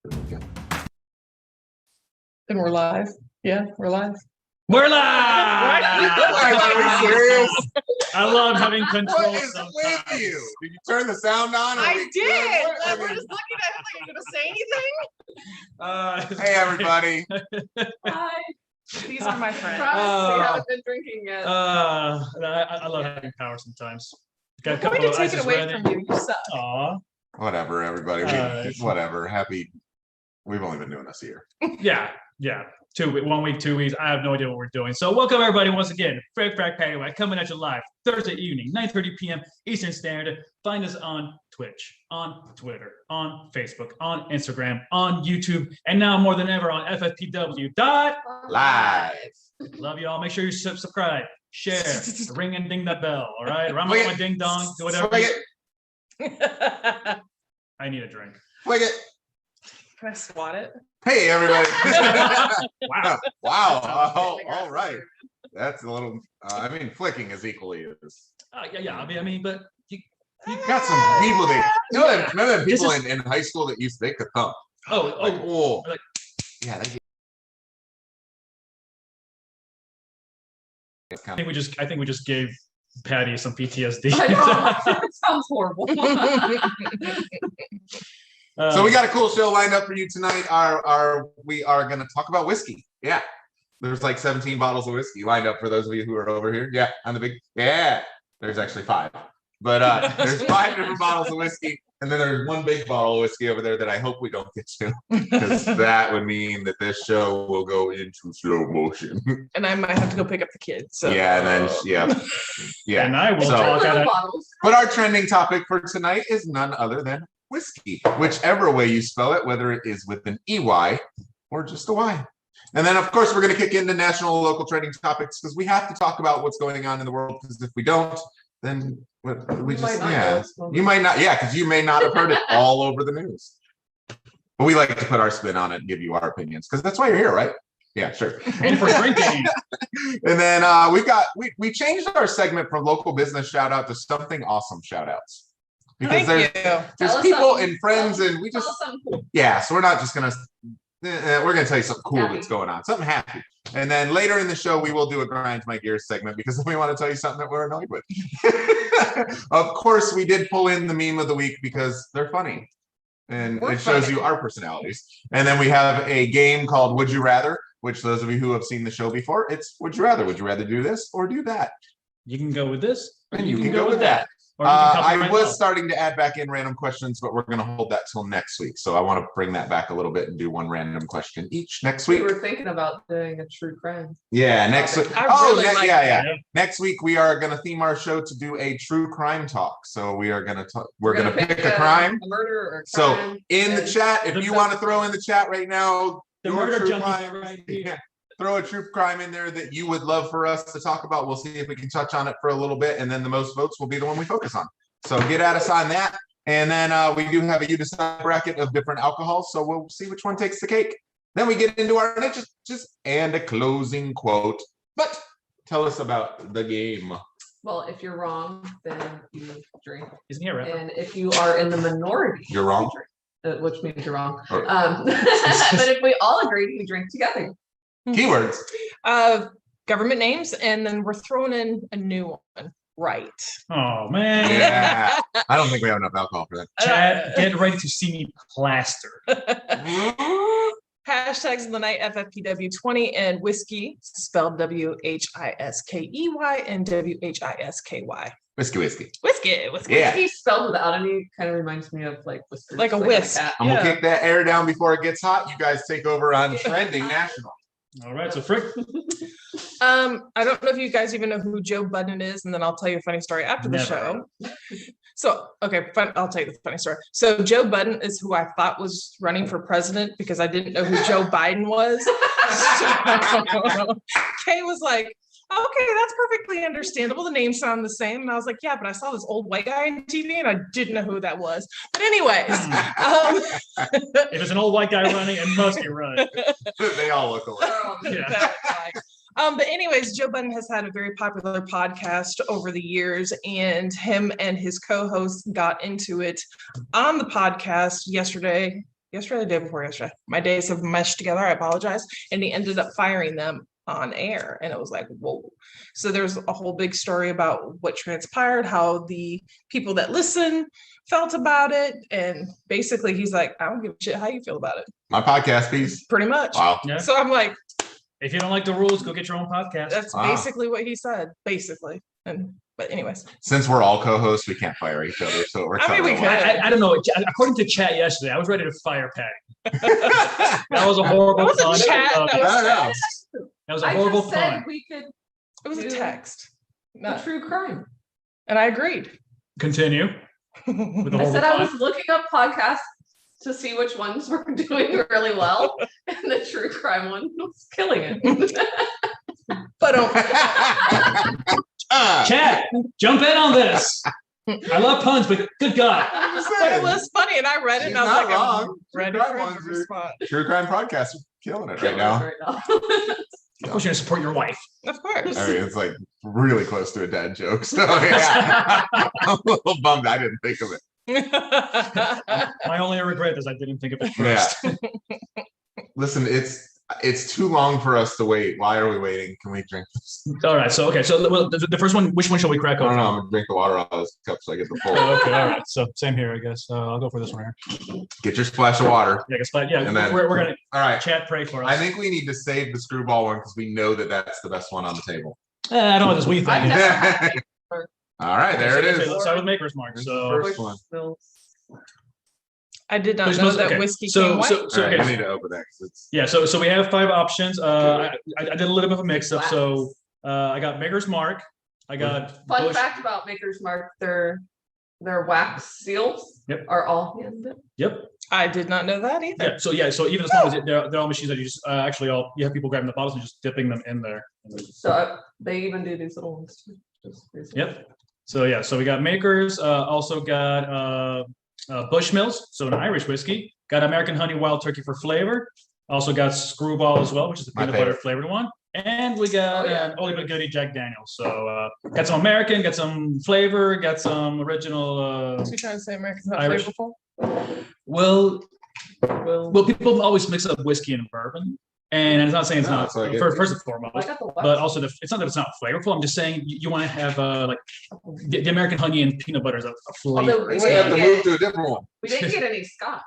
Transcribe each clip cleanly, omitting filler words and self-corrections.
And we're live. Yeah, we're live. We're live! Are you serious? I love having control. What is sometimes. with you? Did you turn the sound on? I did. What? We're just looking at him like, are you going to say anything? Hey, everybody. Hi. These are my friends. Oh. They haven't been drinking yet. I love having power sometimes. Got a I'm couple going of to take it ices away ready. from you. You suck. Aw. Whatever, everybody. Whatever. Happy. We've only been doing this a year. Yeah. 1 week, 2 weeks. I have no idea what we're doing. So welcome everybody once again. Frack Paddy Wack coming at you live Thursday evening, 9:30 p.m. Eastern Standard. Find us on Twitch, on Twitter, on Facebook, on Instagram, on YouTube, and now more than ever on FFPW. Live. Love you all. Make sure you subscribe, share, ring and ding that bell. All right, run my ding dong, do whatever. Swing it. I need a drink. Swing it. Can I swat it? Hey, everybody. Wow. Wow. Oh, all right. That's a little. Flicking is equally as. Yeah. I mean, but you Got some people that none of the people in high school that used to think could thump. Oh. Like, Yeah. I think we just gave Patty some PTSD. I know. It sounds horrible. So we got a cool show lined up for you tonight. We are going to talk about whiskey. Yeah. There's like 17 bottles of whiskey lined up for those of you who are over here. Yeah. On the big. Yeah. There's actually 5. But there's 5 different bottles of whiskey. And then there's one big bottle of whiskey over there that I hope we don't get to. Because that would mean that this show will go into slow motion. And I might have to go pick up the kids. So. Yeah. And then, yeah. And I will So- talk at it. But our trending topic for tonight is none other than whiskey, whichever way you spell it, whether it is with an EY or just a Y. And then, of course, we're going to kick into national and local trending topics because we have to talk about what's going on in the world. Because if we don't, then we just, you might not, because you may not have heard it all over the news. But we like to put our spin on it and give you our opinions because that's why you're here, right? Yeah, sure. And for drinking. And then we changed our segment from local business shout out to something awesome shout outs. Because there's people and friends and we just, so we're not just going to, we're going to tell you something cool that's going on, something happy. And then later in the show, we will do a grind my gears segment because we want to tell you something that we're annoyed with. Of course, we did pull in the meme of the week because they're funny. And it shows you our personalities. And then we have a game called Would You Rather, which those of you who have seen the show before, it's Would you rather? Would you rather do this or do that? You can go with this. And you can go with that. I was starting to add back in random questions, but we're going to hold that till next week. So I want to bring that back a little bit and do one random question each next week. We were thinking about doing a true crime. Yeah, next week. Next week we are going to theme our show to do a true crime talk. So we are going to pick a crime. A murder or a crime. So in the chat, if you want to throw in the chat right now, the your murder true junkie crime, right here. throw a true crime in there that you would love for us to talk about. We'll see if we can touch on it for a little bit, and then the most votes will be the one we focus on. So get at us on that. And then we do have a you decide bracket of different alcohols. So we'll see which one takes the cake. Then we get into our niches and a closing quote. But tell us about the game. Well, if you're wrong, then you drink. Isn't he a rapper? And if you are in the minority, You're wrong. Which means you're wrong. Oh. But if we all agree, we drink together. Keywords. Government names, and then we're throwing in a new one. Right. Oh man. Yeah. I don't think we have enough alcohol for that. Chad, get ready to see me plaster. Hashtags of the night FFPW20 and whiskey spelled WHISKEY and WHISKY. Whiskey. Yeah. Whiskey spelled without any kind of reminds me of like whiskers. Like a whisk. I'm gonna kick that air down before it gets hot. You guys take over on trending national. All right, so Frick. I don't know if you guys even know who Joe Budden is, and then I'll tell you a funny story after the show. So, okay, I'll tell you the funny story. So Joe Budden is who I thought was running for president because I didn't know who Joe Biden was. So, Kay was like, okay, that's perfectly understandable. The names sound the same. And I was like, yeah, but I saw this old white guy on TV and I didn't know who that was. But anyways. If it's an old white guy running, it must be right. They all look alike. Yeah. But anyways, Joe Budden has had a very popular podcast over the years, and him and his co-host got into it on the podcast yesterday yesterday, the day before yesterday. My days have meshed together. I apologize. And he ended up firing them on air. And it was like, whoa. So there's a whole big story about what transpired, how the people that listen felt about it. And basically he's like, I don't give a shit how you feel about it. My podcast piece. Pretty much. Wow. Yeah. So I'm like, if you don't like the rules, go get your own podcast. that's basically what he said, basically. But anyways. Since we're all co-hosts, we can't fire each other. So we're we could. I don't know. According to chat yesterday, I was ready to fire Patty. That was a horrible That was a pun. chat. That was a horrible I just said pun. we could It was a text. a true crime. And I agreed. Continue. With the I horrible said I pun. was looking up podcasts to see which ones were doing really well, and the true crime one was killing it. But Chat, jump in on this. I love puns, but good God. but it was funny, and I read it, and I was She's like, not I'm wrong. ready True for crime him to ones are- respond. True crime podcast is killing it right now. Of course, you're going to support your wife. Of course. I mean, it's like really close to a dad joke. So yeah, I'm a little bummed I didn't think of it. My only regret is I didn't think of it Yeah. first. Listen, it's too long for us to wait. Why are we waiting? Can we drink this? All right. So, okay. So, well, the first one, which one shall we crack I don't open? know. I'm gonna drink the water out of this cup so I get the full. Oh, okay. All right. So, same here, I guess. I'll go for this one here. Get your splash of water. Yeah, I guess, but yeah, And then- we're going to All right. chat, pray for us. I think we need to save the screwball one because we know that that's the best one on the table. I don't know what this we I've think. never had it. All right, there it Okay, is. let's start with Maker's Mark. There's the So, first one. I did not There's know most- that okay. whiskey So- came white. so- All right, okay. you need to open that because it's. yeah, so we have 5 options. I did a little bit of a mix up. So, I got Maker's Mark. I got Fun Bush. fact about Maker's Mark: their wax seals Yep. are all handed. Yep. I did not know that either. Yeah. So yeah. So even as long as they're all machines that you just actually all you have people grabbing the bottles and just dipping them in there. So they even do these little ones too. Just recently. Yep. So yeah. So we got Makers. Also got Bushmills. So an Irish whiskey. Got American Honey Wild Turkey for flavor. Also got Screwball as well, which is the My peanut butter flavored one. And we got an Oldie but Goodie Jack Daniels. So got some American, got some flavor, got some original. Was you trying to say American's not Irish. flavorful? Well, people always mix up whiskey and bourbon, and it's not saying it's No, not it's like first and foremost, I got the wax. but also it's not that it's not flavorful. I'm just saying you want to have like the American honey and peanut butter is a Although flavor. we We have to didn't move to a different one. get any scotch.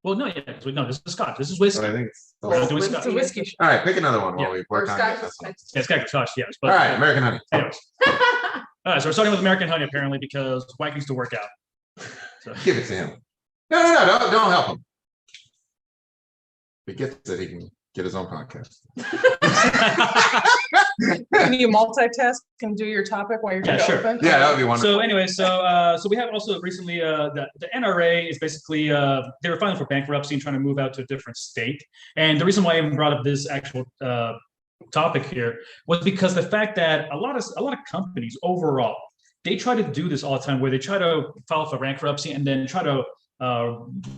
Well, no, yeah, no, this is Scotch. This is whiskey. But I think it's. We're not doing Whiskey. Scotch. It's a whiskey shop. All right, pick another one while we Or work on scotch. this one. Yeah, it's got Scotch, yes. But All right, American honey. anyways, all right. So we're starting with American honey apparently because Wack needs to work out. So, Give it to him. No, don't help him. If he gets it, he can get his own podcast. Can you multitask and do your topic while you're Yeah, trying to sure. open? Yeah, that would be wonderful. So anyway, so we have also recently the NRA is basically they were filing for bankruptcy and trying to move out to a different state. And the reason why I even brought up this actual topic here was because the fact that a lot of companies overall they try to do this all the time, where they try to file for bankruptcy and then try to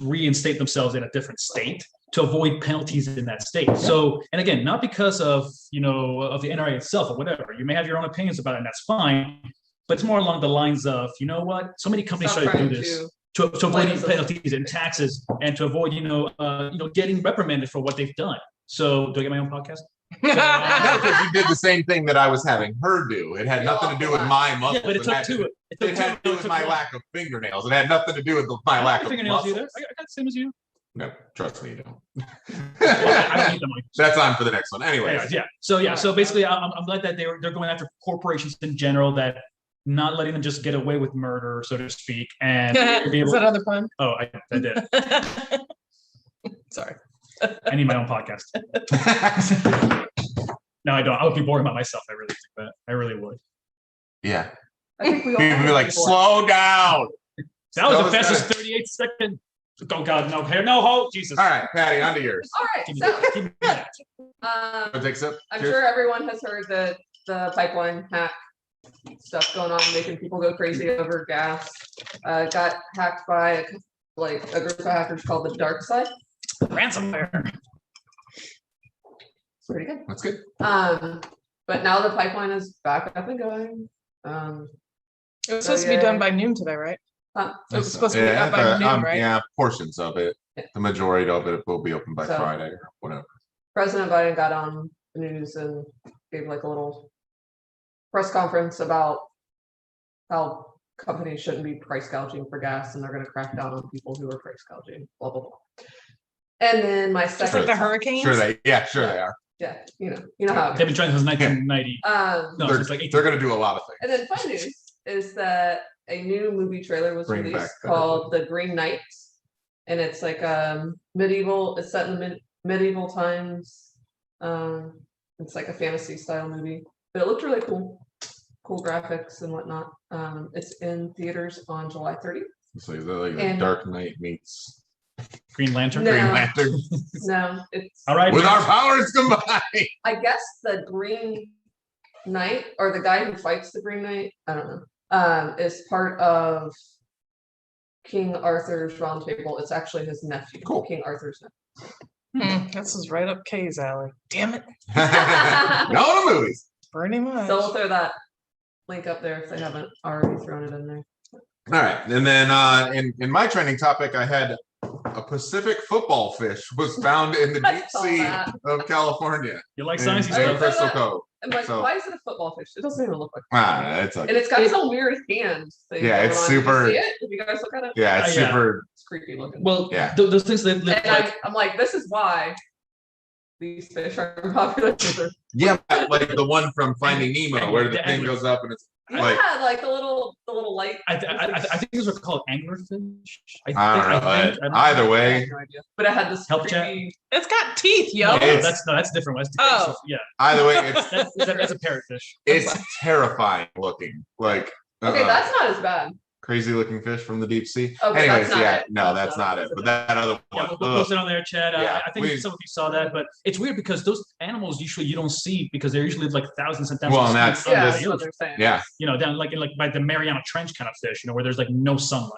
reinstate themselves in a different state to avoid penalties in that state. So, and again, not because of of the NRA itself or whatever. You may have your own opinions about it, and that's fine. But it's more along the lines of, you know what? So many companies Stop try to do trying this to to avoid blame penalties and taxes, and to avoid getting reprimanded for what they've done. So, do I get my own podcast? No, because you did the same thing that I was having her do. It had nothing to do with my muscles. Yeah, but it took two. It had to do with my lack of fingernails. It had nothing to do with my lack of fingernails muscles. either. I got the same as you. No, trust me, you don't. I don't need them. That's on for the next one. Anyway, Anyways, yeah. So basically, I'm glad that they're going after corporations in general, that not letting them just get away with murder, so to speak, and be Is able. that other pun? Oh, I did. Sorry. I need my own podcast. No, I don't. I would be boring about myself. I really think that. I really would. yeah. I think we all People be have like, people. slow down. That was That the was fastest good. 38 second. Oh God, no hair, no hope. Jesus. All right, Patty, on to yours. All right, Give me so that. Give me that. Wanna take a sip? I'm Cheers. sure everyone has heard the pipeline hack stuff going on, making people go crazy over gas. Got hacked by a group of hackers called the Dark Side. Ransomware. It's pretty good. That's good. But now the pipeline is back up and going. It was supposed to be done by noon today, right? Huh? It was supposed to be up by noon, right? Yeah, portions of it. Yeah. The majority of it will be open by Friday or whatever. President Biden got on the news and gave like a little press conference about how companies shouldn't be price gouging for gas, and they're going to crack down on people who are price gouging. Blah blah blah. And then my second, just like the hurricanes. Sure they are. Yeah, you know how they've been trying since 1990. They're going to do a lot of things. And then fun news is that a new movie trailer was released called The Green Knight, and it's like medieval. It's set in the medieval times. It's like a fantasy style movie, but it looked really cool graphics and whatnot. It's in theaters on July 30th. So is that like Dark Knight meets Green Lantern? No. Green Lantern? No, it's all right. With our powers combined. I guess the Green Knight, or the guy who fights the Green Knight, I don't know, is part of King Arthur's Round Table. It's actually his nephew. Cool. King Arthur's nephew. This is right up Kay's alley. Damn it. No, the movies. Pretty much. So we'll throw that link up there if they haven't already thrown it in there. All right, and then in my trending topic, I had a Pacific football fish was found in the deep sea of California. You like science in stuff? Crystal Cove. I'm like, So- why is it a football fish? It doesn't even look like. It's like And it's got some weird hand thing. Yeah, it's going on. super- Did you see it? If you guys look at it, yeah, it's Yeah. super. it's creepy looking. Well, Yeah. those things that live And like I'm like, this is why these fish are popular. Yeah, like the one from Finding Nemo, where the The thing angler. goes up and it's Yeah, like like the little light. I think these are called anglerfish. I don't know. I don't know. Either I way, have no idea. But it had this Help chat. creepy. It's got teeth, yo. No, It's- that's a different one. Oh. Yeah, either way, that's a parrotfish. it's terrifying looking. Like Okay, that's not as bad. crazy looking fish from the deep sea. Okay, Anyways, that's not yeah, it. no, that's not it. But that other Yeah, one. we'll post it on there, Chad. Yeah, I think some of you saw that, but it's weird because those animals usually you don't see because they're usually like thousands and thousands. Well, of and feet that's- under Yeah, the that's what ocean. they're saying. Yeah, You know, down like by the Mariana Trench kind of fish, where there's like no sunlight.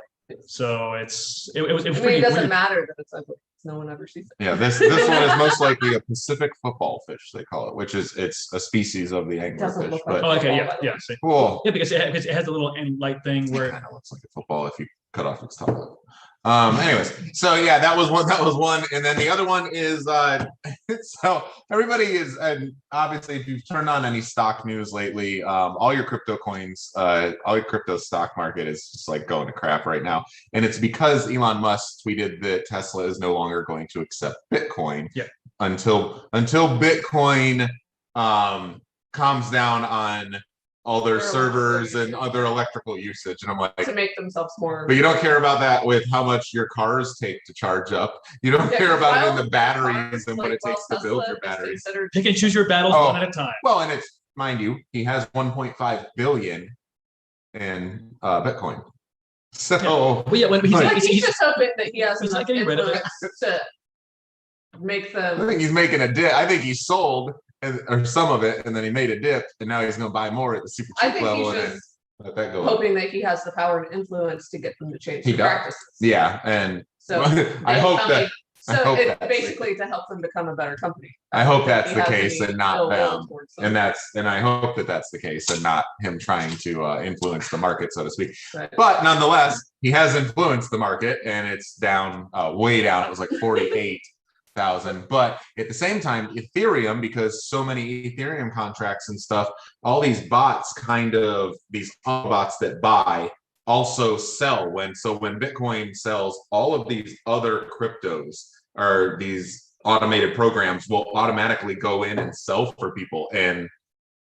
So it was I mean, pretty it doesn't weird. matter that it's ugly. No one ever sees it. yeah. This one is most likely a Pacific football fish. They call it, which is it's a species of the Doesn't anglerfish. look like But Oh, okay, football, yeah. by the See. cool. Yeah, because it has a little end light thing It where kind of looks like a football if you cut off its top. Anyways, so yeah, that was one, and then the other one is so everybody is, and obviously if you've turned on any stock news lately, all your crypto coins, all your crypto stock market is just like going to crap right now, and it's because Elon Musk tweeted that Tesla is no longer going to accept Bitcoin until Bitcoin calms down on all their servers and other electrical usage, and I'm like, To make themselves more. but you don't care about that with how much your cars take to charge up. You don't Yeah, care about it in well, the batteries and what like, it takes to build your Tesla is batteries. considered- pick and choose your battles Oh. one at a time. Well, and it's, mind you, he has 1.5 billion in Bitcoin. So Well, yeah, when Like- Like, he's just hoping that he has he's enough not getting rid of it. influence to make I them. think he's making a dip. I think he sold or some of it, and then he made a dip, and now he's going to buy more at the super I cheap think level, he's and then just let that go. Up. hoping that he has the power and influence to get them to change He their does. practices. Yeah, and So I hope that. I So hope it's that's basically to help them become a better company. I hope that's He the has case any and not ill will them. towards them. And I hope that that's the case and not him trying to influence the market, so to speak. Right. But nonetheless, he has influenced the market, and it's down, way down. It was like 48,000. But at the same time, Ethereum, because so many Ethereum contracts and stuff, all these bots, these bots that buy, also sell when Bitcoin sells, all of these other cryptos or these automated programs will automatically go in and sell for people, and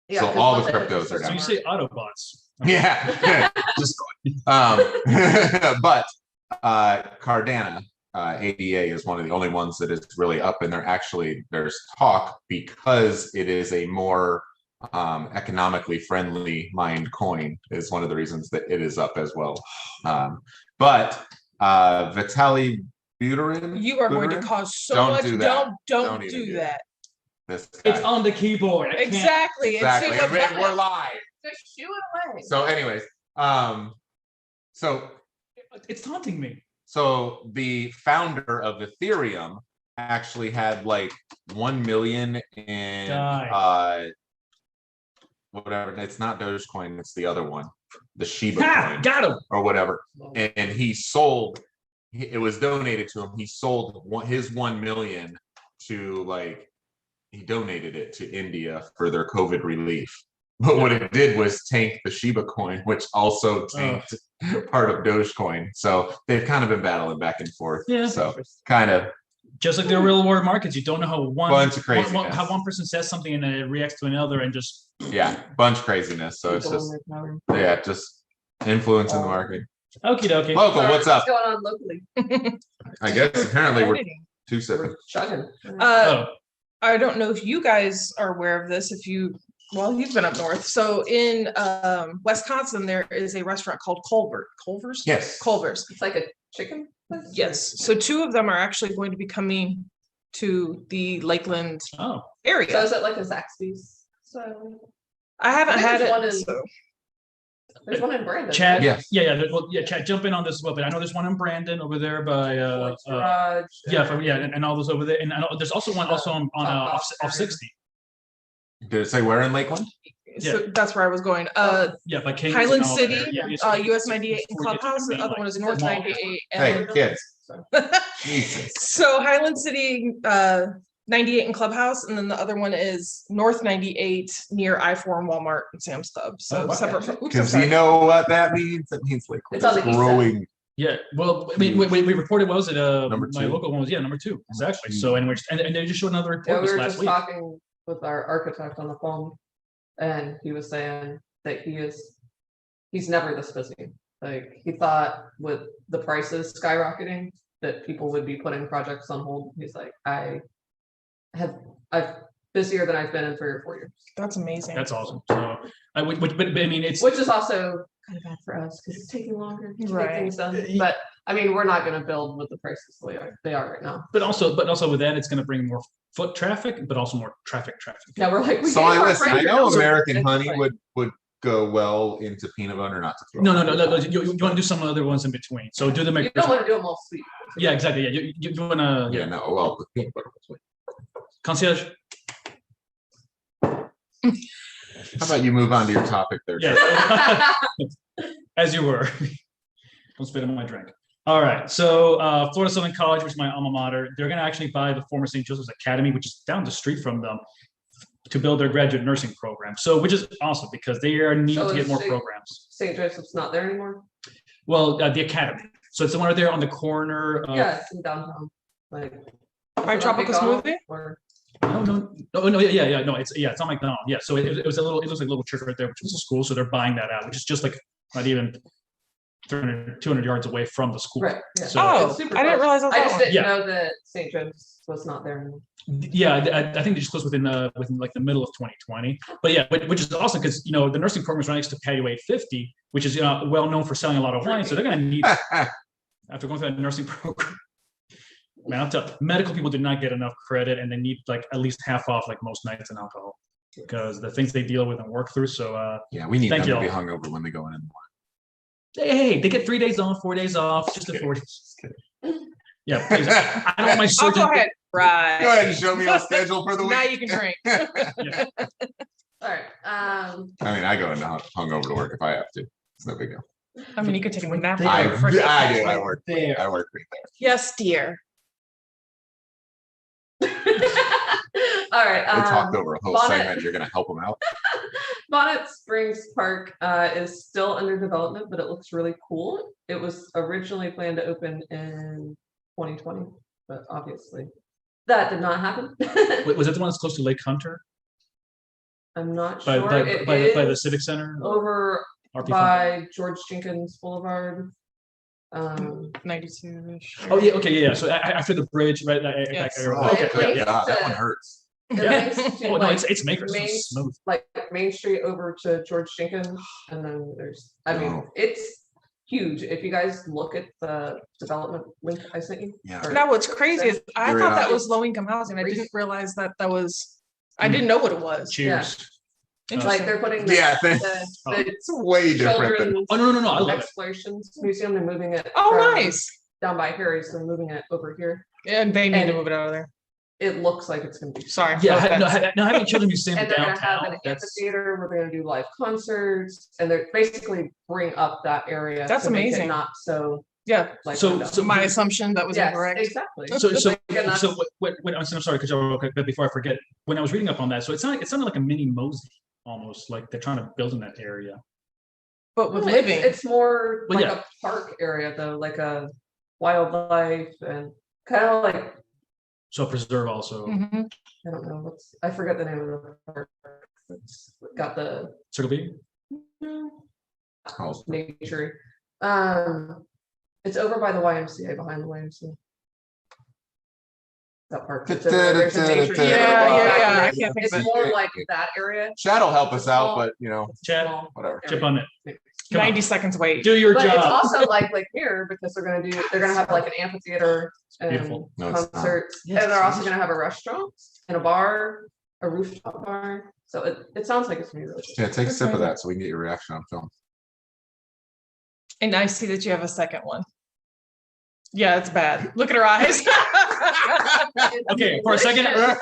Yeah, so 'cause all once the it hits cryptos the are So down. you say Autobots. Yeah, just but Cardano, ADA is one of the only ones that is really up, and there's talk because it is a more economically friendly mined coin is one of the reasons that it is up as well. But Vitaly Buterin, You are going to cause so Don't much. do that. Don't Don't even do do that. this guy. It's on the keyboard. I can't- Exactly. Exactly. It's just And we're live. Just shoo it away. So, anyways, so It's taunting me. So the founder of Ethereum actually had like 1 million in whatever. It's not Dogecoin, it's the other one. the Shiba coin, got him, or whatever, and he sold. It was donated to him. He sold his 1 million to like he donated it to India for their COVID relief. But what it did was tank the Shiba coin, which also tanked part of Dogecoin. So they've kind of been battling back and forth. Yeah. So kind of just like the real world markets, you don't know how one person says something and then it reacts to another and just bunch of craziness. So it's just just influencing the market. Okie dokie. Local, what's up? What's going on locally? I guess apparently we're too sipping. I don't know if you guys are aware of this. You've been up north. So in Wisconsin, there is a restaurant called Culver's. Yes. Culver's. It's like a chicken place? Yes. So 2 of them are actually going to be coming to the Lakeland area. So is it like a Zaxby's? So I haven't had it. There's one in Brandon. Chad, Chad, jump in on this as well. But I know there's one in Brandon over there by and all those over there. And I know there's also one on off 60. Did it say where in Lakeland? So that's where I was going. By Highland City, US 98 and Clubhouse. The other one is North 98. Hey, kids. So Highland City, 98 and Clubhouse, and then the other one is North 98 near I-4 and Walmart and Sam's Club. So separate from. Because you know what that means? It means Lakeland is growing. Yeah, well, I mean, we reported. What was it? Number 2. My local one was number 2 exactly. So and they just showed another report we were last just week. Talking with our architect on the phone, and he was saying that he's never this busy. Like he thought with the prices skyrocketing that people would be putting projects on hold. He's like, I've busier than I've been in 3 or 4 years. That's amazing. That's awesome. So I mean, it's which is also kind of bad for us because it's taking longer to get things done. But I mean, we're not going to build with the prices they are right now. But also with that, it's going to bring more foot traffic, but also more traffic. Yeah, we're like. I know American honey would go well into peanut butter, not to throw. No. You want to do some other ones in between. So do them. You don't want to do them all sweet. Yeah, exactly. Yeah, you want to. Yeah, no. Well, the peanut butter was sweet. Concierge. How about you move on to your topic there? Yeah. As you were. Don't spit in my drink. All right. So Florida Southern College, which is my alma mater, they're going to actually buy the former St. Joseph's Academy, which is down the street from them, to build their graduate nursing program. So, which is awesome because they are need to get more programs. St. Joseph's not there anymore? Well, the Academy. So it's the one right there on the corner. It's in downtown. Like, by Tropical Smoothie? No, it's on McDonald. Yeah, so it looks like a little church right there, which was a school. So they're buying that out, which is just like not even 200 yards away from the school. Right. Yeah. So I didn't realize that. I just didn't know that St. John's was not there anymore. Yeah, I think they just closed within like the middle of 2020. But yeah, which is awesome because the nursing program is right next to Paddy Wack 50, which is well known for selling a lot of wine. So they're going to need after going through that nursing program. Man, I'll tell medical people do not get enough credit, and they need like at least half off like most nights in alcohol because the things they deal with and work through. So we need them to be hungover when they go in the morning. Hey, they get 3 days off, 4 days off, just the 4 days. Yeah, please. I don't want my surgeon. Go ahead. Right. Go ahead and show me your schedule for the week. Now you can drink. Yeah. All right. I mean, I go into hungover to work if I have to. It's no big deal. I mean, you could take a nap. I do. I work there. I work right there. Yes, dear. All right. We talked over a whole segment. You're going to help them out. Bonnet Springs Park is still under development, but it looks really cool. It was originally planned to open in 2020, but obviously that did not happen. Wait, was that the one that's close to Lake Hunter? I'm not sure. By the Civic Center? Over by George Jenkins Boulevard. 92-ish. Oh yeah, okay, yeah. So after the bridge, right? Yes. Okay, that one hurts. It's Makers. It's smooth. Like Main Street over to George Jenkins, and then there's. I mean, it's huge. If you guys look at the development link I sent you. Yeah. Now what's crazy is I thought that was low income housing. I didn't realize that was. I didn't know what it was. Cheers. Yeah. Like they're putting it's way different. No! I love Explorations Museum. They're moving it. Oh, nice. Down by Harry's, they're moving it over here. And they need to move it out of there. it looks like it's going to be. Sorry. Yeah, no, having children museum and they're going to have downtown. an amphitheater where they're going to do live concerts, and they're basically bring up that area. That's amazing. Not so. Yeah. Like So my assumption that was incorrect. Exactly. So I'm sorry, because but before I forget, when I was reading up on that, so it sounded like a mini Mosey almost, like they're trying to build in that area. But with living, it's more like a park area though, like a wildlife and kind of like. So preserve also. Mm-hmm. I don't know I forget the name of the park. It's got the Circle B. Nature. It's over by the YMCA, behind the YMCA. That park. Yeah. I can't think it's of it. more like that area. Chad will help us out, but Chad, whatever. chip on it. 90 seconds wait. Do your but job. It's also like here because they're gonna have like an amphitheater and concerts, and they're also gonna have a restaurant and a bar, a rooftop bar. So it sounds like it's gonna be really good. Yeah, take a sip of that so we can get your reaction on film. And I see that you have a second one. Yeah, it's bad. Look at her eyes. Okay, for a second, I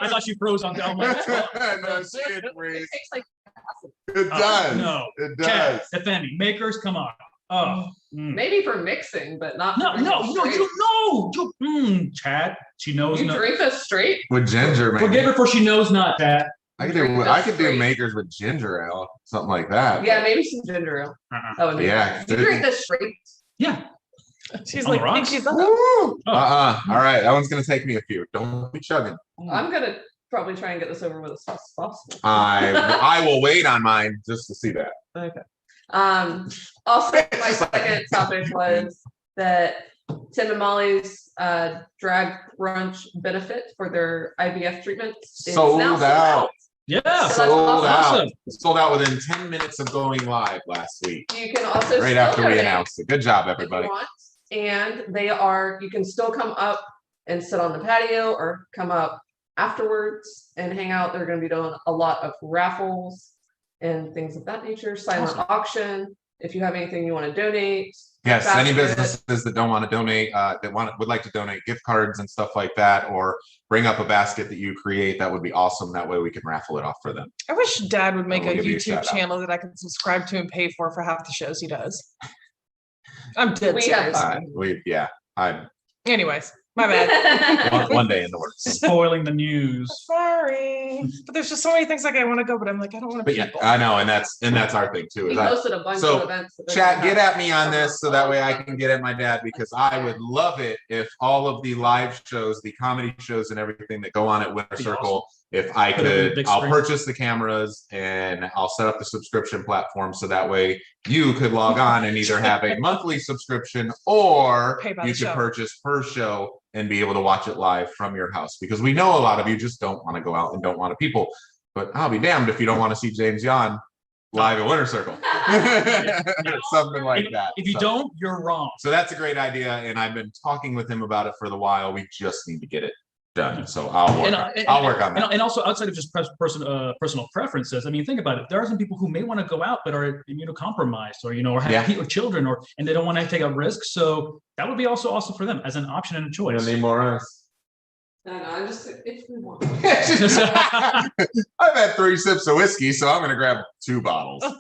thought she froze on down. No, she didn't freeze. It tastes like It does. No, it does. Chad, defend me. Makers, come on. Oh, maybe for mixing, but not. No, Chad, she knows. You drink this straight with ginger, man. Forgive her for she knows not, Chad. I could do makers with ginger ale, something like that. Yeah, maybe some ginger ale. That would be yeah. You drink this straight. Yeah. She's like, I think she's up. All right, that one's gonna take me a few. Don't be chugging. I'm gonna probably try and get this over with as fast as possible. I will wait on mine just to see that. Okay. Also, my second topic was that Tim and Molly's drag brunch benefit for their IVF treatments is sold now out. Yeah, sold awesome. out. Sold out within 10 minutes of going live last week. You can also right after we announced it. Good job, everybody. And you can still come up and sit on the patio or come up afterwards and hang out. They're going to be doing a lot of raffles and things of that nature. Silent auction. If you have anything you want to donate. Yes, any businesses that don't want to donate, would like to donate gift cards and stuff like that, or bring up a basket that you create, that would be awesome. That way we can raffle it off for them. I wish Dad would make a YouTube channel that I could subscribe to and pay for half the shows he does. I'm dead serious. Anyways, my bad. one day in the works. Spoiling the news. Sorry, but there's just so many things like I want to go, but I'm like I don't want to. But yeah, I know, and that's our thing too. We posted a bunch of events. Chat, get at me on this so that way I can get at my dad, because I would love it if all of the live shows, the comedy shows, and everything that go on at Winter Circle. If I could, I'll purchase the cameras and I'll set up the subscription platform so that way you could log on and either have a monthly subscription or you could purchase per show and be able to watch it live from your house. Because we know a lot of you just don't want to go out and don't want to people, but I'll be damned if you don't want to see James Yan live at Winter Circle. Something like that. If you don't, you're wrong. So that's a great idea. And I've been talking with him about it for a while. We just need to get it done. So I'll work on that. And also outside of just personal preferences, I mean, think about it. There are some people who may want to go out but are immunocompromised, or or have children, and they don't want to take a risk. So that would be also awesome for them as an option and a choice. You need more ice? No, just if we want. I've had 3 sips of whiskey, so I'm gonna grab 2 bottles. Of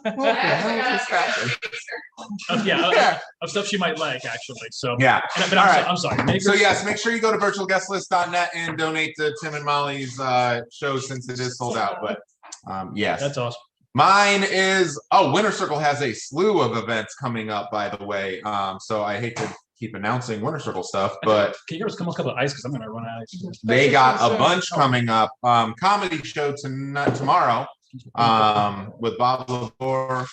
stuff she might like, actually. So yeah. But I'm sorry. So yes, make sure you go to virtualguestlist.net and donate to Tim and Molly's show, since it is sold out. But yes, that's awesome. Mine is Winter Circle has a slew of events coming up, by the way. So I hate to keep announcing Winter Circle stuff, but can you give us a couple of ice, because I'm gonna run out of ice. They got a bunch coming up. Comedy show tomorrow with Bob LaVore.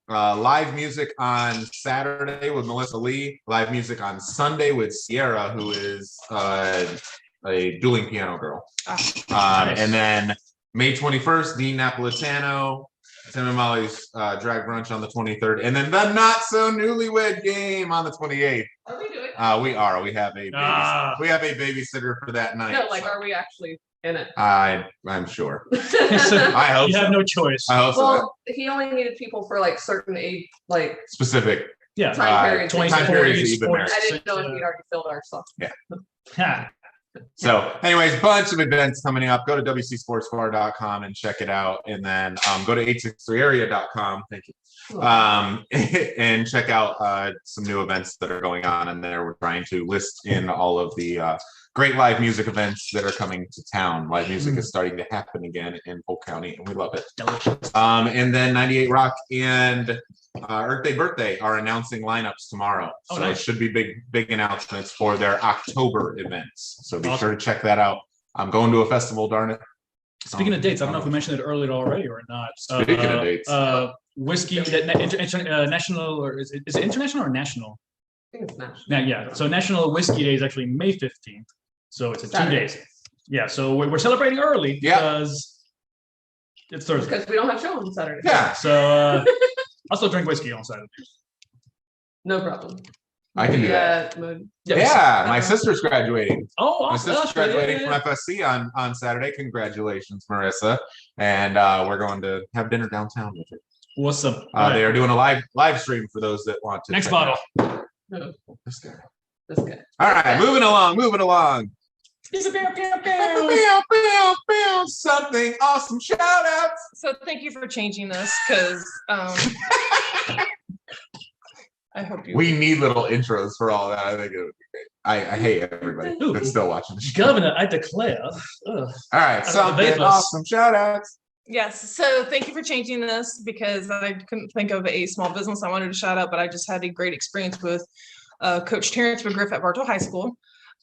Live music on Saturday with Melissa Lee. Live music on Sunday with Sierra, who is a dueling piano girl. Nice. And then May 21st, Dean Napolitano, Tim and Molly's drag brunch on the 23rd, and then the not so newlywed game on the 28th. Are we doing? We are. We have a babysitter for that night. No, are we actually in it? I'm sure. I hope you have no choice. I hope so. He only needed people for certain age, specific. Yeah, time periods. I didn't know if he'd already filled our stuff. Yeah. So anyways, bunch of events coming up. Go to wcsportsbar.com and check it out. And then go to 863area.com. Thank you. And check out some new events that are going on in there. We're trying to list in all of the great live music events that are coming to town. Live music is starting to happen again in Polk County, and we love it. Delicious. And then 98 Rock and Earth Day Birthday are announcing lineups tomorrow. So nice. it should be big announcements for their October events. So be sure to check that out. I'm going to a festival, darn it. Speaking of dates, I don't know if we mentioned it earlier already or not. Speaking of dates. Whiskey national, or is it international or national? I think it's national. Yeah. So National Whiskey Day is actually May 15th. So it's in Saturday. 2 days. Yeah. So we're celebrating early because it's Thursday. Because we don't have show on Saturday. Yeah. So I'll still drink whiskey on Saturday. No problem. I can do that. Yeah, my sister's graduating. Oh, My awesome. sister's graduating from FSC on Saturday. Congratulations, Marissa. And we're going to have dinner downtown with her. Awesome. They are doing a live stream for those that want to. Next check bottle. No, This guy. this guy. All right, moving along. Something awesome. Shout outs. So thank you for changing this because I hope you. We need little intros for all that. I think it would be great. I hate everybody that's still watching the show. Governor, I declare. Ugh. All right, something Debateless. awesome. Shout outs. Yes. So thank you for changing this because I couldn't think of a small business I wanted to shout out, but I just had a great experience with Coach Terrence McGriff at Bartow High School.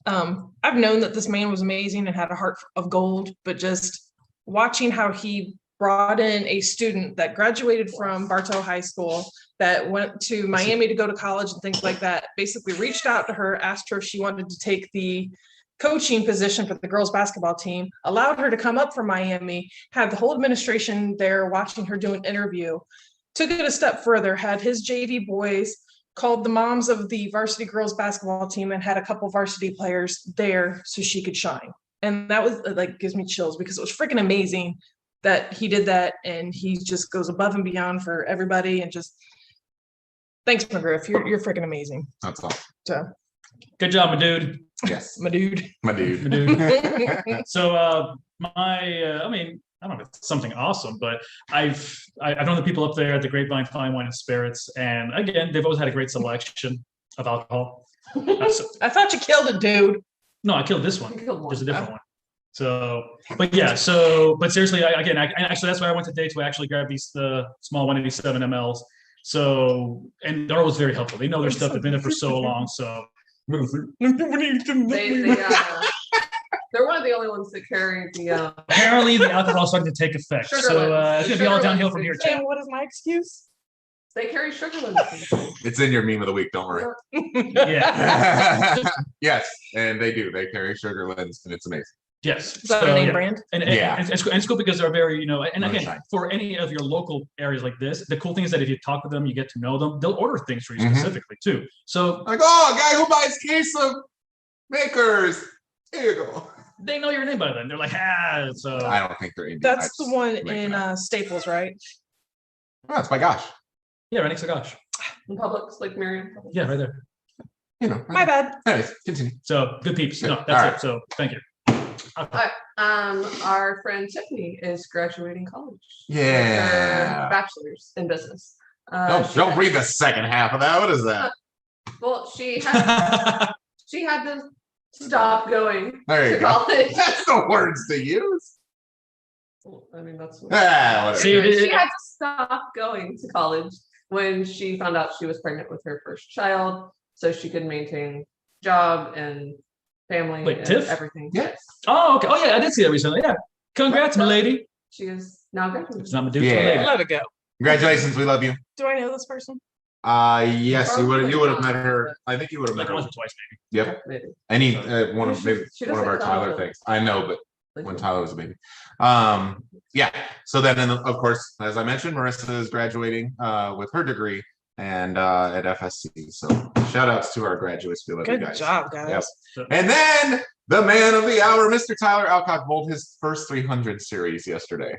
I've known that this man was amazing and had a heart of gold, but just watching how he brought in a student that graduated from Bartow High School that went to Miami to go to college and things like that, basically reached out to her, asked her if she wanted to take the coaching position for the girls basketball team, allowed her to come up from Miami, had the whole administration there watching her do an interview, took it a step further, had his JV boys, called the moms of the varsity girls basketball team and had a couple varsity players there so she could shine. And that was like, gives me chills because it was freaking amazing that he did that. And he just goes above and beyond for everybody and just thanks, McGriff. You're freaking amazing. That's all. So Good job, my dude. Yes. my dude. My dude. My dude. So I mean, I don't know if it's something awesome, but I've known the people up there at the Grapevine Fine Wine and Spirits, and again, they've always had a great selection of alcohol. I thought you killed it, dude. No, I killed this one. You killed one. There's a different one. So, but yeah, but seriously, actually, that's why I went to dates. We actually grabbed the small 187 mLs. So, and they're always very helpful. They know their stuff. They've been there for so long. So, They're one of the only ones that carry the. Apparently, the alcohol is starting to take effect. Sugar So ones. it's gonna be all downhill from here. Sugar And what is my excuse? They carry sugar ones. It's in your meme of the week. Don't worry. Yeah. Yes, and they do. They carry Sugar Lens, and it's amazing. Yes. Is that a name yeah. brand? And it's cool because they're very, and again, Moonshine. for any of your local areas like this, the cool thing is that if you talk to them, you get to know them. They'll order things for you Mhm. specifically too. So Like, oh, a guy who buys case of Makers. Here you go. they know your name by then. They're like, So I don't think they're Indian. That's the one making in up. Staples, right? Oh, that's my gosh. yeah, right next to gosh. In Publix, like Marion. Yeah, right there. You know. My bad. Anyways, continue. So good peeps. No, Good. that's All it. right. So thank you. Our friend Tiffany is graduating college. with Yeah. her bachelor's in business. Don't read the second half of that. What is that? Well, she had to stop going There you to go. college. That's the words to use. I mean, that's Whatever. See, she had to stop going to college when she found out she was pregnant with her first child, so she could maintain job and family Wait, and Tiff? everything. Yeah. Yes. Oh, okay. Oh, yeah, I did see that recently. Yeah. Congrats, my lady. She is now graduating. It's not my dude. Yeah. It's my lady. Let it go. Congratulations, we love you. Do I know this person? Yes, you would Probably have met not. her. I think you would have met Like her. once or twice, Yep. Maybe. Any one of maybe She one of doesn't our Tyler call it. things. I know, but Like, when Tyler was a baby. Yeah. So then, of course, as I mentioned, Marissa is graduating with her degree and at FSC. So shout outs to our graduates. We love you Good guys. job, guys. Yep. And then the man of the hour, Mr. Tyler Alcock, bowled his first 300 series yesterday.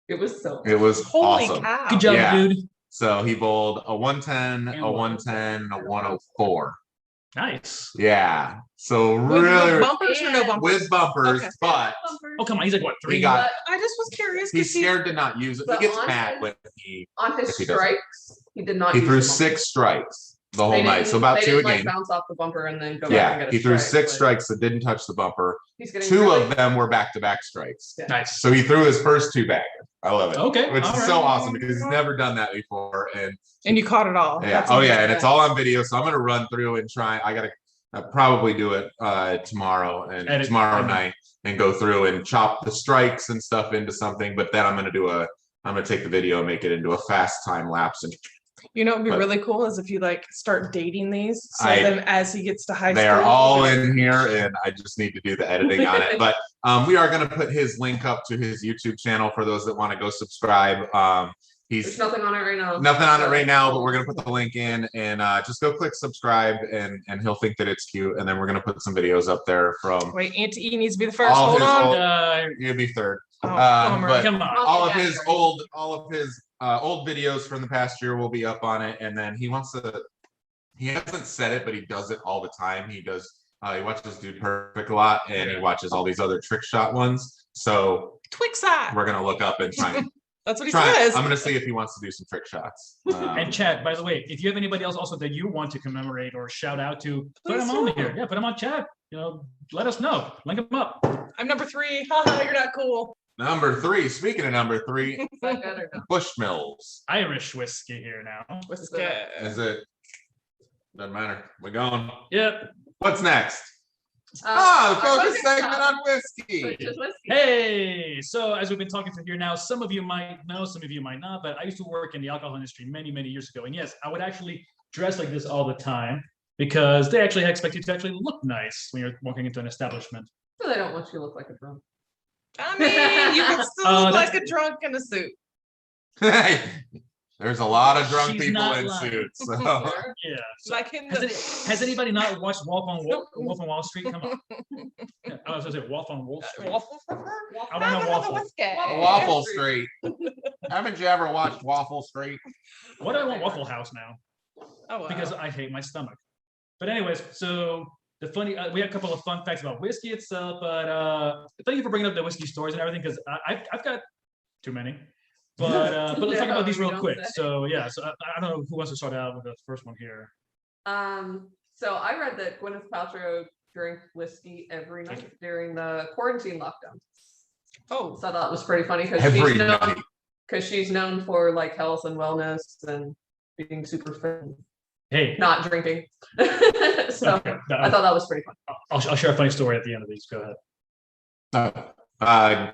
it was so. It was Holy awesome. cow. Good job, Yeah. dude. So he bowled a 110, And a 110, a 104. Nice. Yeah. So With really bumpers or no bumpers? with bumpers, Okay. but Oh, come on. He's like, what, 3? he got. I just was curious. He's scared to not use it. He But gets on mad his- when he On his If he doesn't. strikes, he did not. he use threw the bumper. 6 strikes the whole They night. didn't- So about they 2 a didn't, game. bounce off the bumper and then go back and Yeah, get a he threw strike, 6 but strikes that didn't touch the bumper. He's getting 2 really, of them were back-to-back strikes. Yeah. Nice. So he threw his first 2-bagger. I love it. Okay. Which all is right. so awesome because he's never done that before. And you caught it all. yeah, That's oh yeah, amazing. and it's all on video. So I'm gonna run through and try. I gotta probably do it tomorrow and Edit. tomorrow night and go through and chop the strikes and stuff into something. But then I'm gonna take the video and make it into a fast time lapse. And You know, it'd be But- really cool is if you like start dating these. So I- then as he gets to high school. they are all in here, and I just need to do the editing on it. But we are gonna put his link up to his YouTube channel for those that want to go subscribe. there's He's nothing on it right now. nothing on it right now, but we're gonna put the link in and just go click subscribe and he'll think that it's cute. And then we're gonna put some videos up there from Wait, Auntie E needs to be the first. All Hold his on. old- you'll be third. Oh, bummer. But Come on. all of Yeah, his you're right. old videos from the past year will be up on it. And then he hasn't said it, but he does it all the time. He watches Dude Perfect a lot, and he watches all these other trick shot ones. So Twix eye. we're gonna look up and try. That's what he try. says. I'm gonna see if he wants to do some trick shots. And chat, by the way, if you have anybody else also that you want to commemorate or shout out to, put Please them on do. here. Yeah, put them on chat. Let us know. Link them up. I'm number 3. Haha, you're not cool. Number 3. Speaking of number 3, Is that good or no? Bushmills. Irish whiskey here now. What's good? good? Is it? Doesn't matter. We're going. Yep. What's next? The our focus segment on whiskey. which is whiskey. Hey, so as we've been talking through here now, some of you might know, some of you might not, but I used to work in the alcohol industry many, many years ago. And yes, I would actually dress like this all the time because they actually expect you to actually look nice when you're walking into an establishment. So they don't want you to look like a drunk. I mean, you can still look like a drunk in a suit. There's a lot of drunk She's people not in lying. suits. So. Yeah. So Like in has anybody not watched Wolf on Wall Street? Come on. Yeah, I was going to say Wolf on Wall Street. Waffle. I want a waffle. Waffle Street. Haven't you ever watched Waffle Street? What do I want Waffle House now? Oh, wow. Because I hate my stomach. But anyways, so the funny, we had a couple of fun facts about whiskey itself, but thank you for bringing up the whiskey stories and everything, because I've got too many. But let's talk about these real quick. So yeah, so I don't know who wants to start out with the first one here. So I read that Gwyneth Paltrow drank whiskey every night during the quarantine lockdown. Oh, So I thought it was pretty funny Every because night. she's known for like health and wellness and being super fit, and Hey, not drinking. So okay, I thought that was pretty fun. I'll share a funny story at the end of these. Go ahead.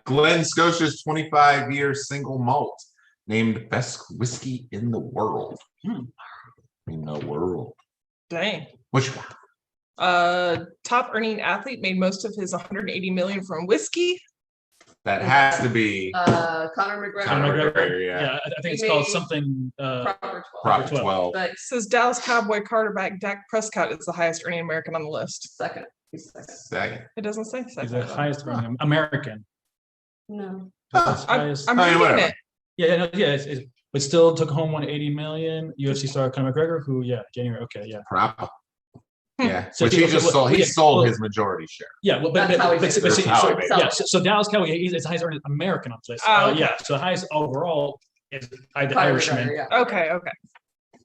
Glen Scotia's 25-year single malt named best whiskey in the world. In the world. dang. Which Top earning athlete made most of his 180 million from whiskey. that has to be Conor McGregor. Conor McGregor, yeah. Yeah, I think it's called something. Proper 12. Prop 12. 12. But Says Dallas Cowboy quarterback Dak Prescott is the highest earning American on the list. second. He's second. Second. It doesn't say He's second. the highest earning American. No. Oh, Highest- I'm I mean, reading whatever. it. Yeah, but still took home 180 million. UFC star Conor McGregor, who January. Okay, yeah. Prop. Yeah. So Which he okay, just well, sold. He yeah, sold well- his majority share. Yeah, well, That's how he made it. That's how he made it. So Dallas Cowboy is the highest earning American on the list. Oh, okay. Yeah, so the highest overall is the Conor Irishman. McGregor, yeah. Okay.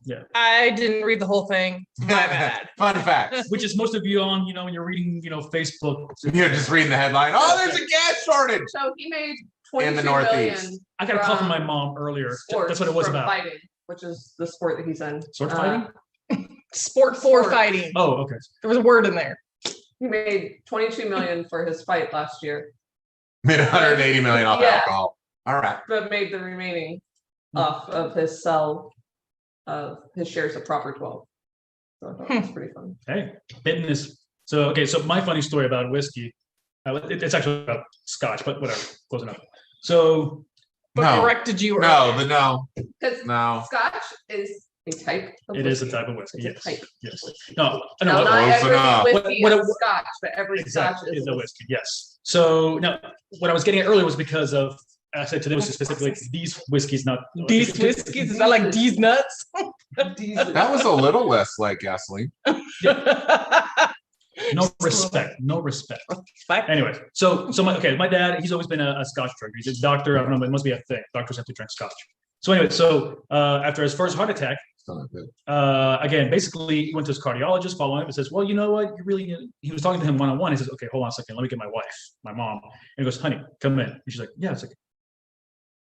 Yeah. I didn't read the whole thing. My bad. Fun fact. Which is most of you on, when you're reading, Facebook. You're just reading the headline. Oh, there's a gas shortage. So he made In the 22 Northeast. million I got a call from my From mom earlier. sports That's what it was from about. fighting, which is the sport that he's in. Sword Uh, fighting? Sport for Sport. fighting. Oh, okay. There was a word in there. He made 22 million for his fight last year, Made 180 million off Yeah. alcohol. All right. but made the remaining off of his sell of his shares of Proper 12. So I thought that was pretty fun. Hey, fitness. So my funny story about whiskey. It's actually about Scotch, but whatever, close enough. So But No. corrected you. No, earlier. Because no. Scotch is a type of it is a whiskey. type of whiskey. It's a Yes, type. yes. No, I Now, know. not Close every enough. whiskey What- is Scotch, but every Exactly, Scotch is a whiskey. Yes. So now, what I was getting at earlier was because of I said to them specifically, these whiskeys, not these whiskeys. Is that like these nuts? That was a little less like gasoline. No respect. Anyway, so my dad, he's always been a Scotch drinker. He's a doctor. I don't know, but it must be a thing. Doctors have to drink Scotch. So anyway, after his first heart attack, again, basically he went to his cardiologist, following up and says, well, you know what, he was talking to him one-on-one. He says, okay, hold on a second. Let me get my wife, my mom. And he goes, honey, come in. And she's like, yeah. It's like,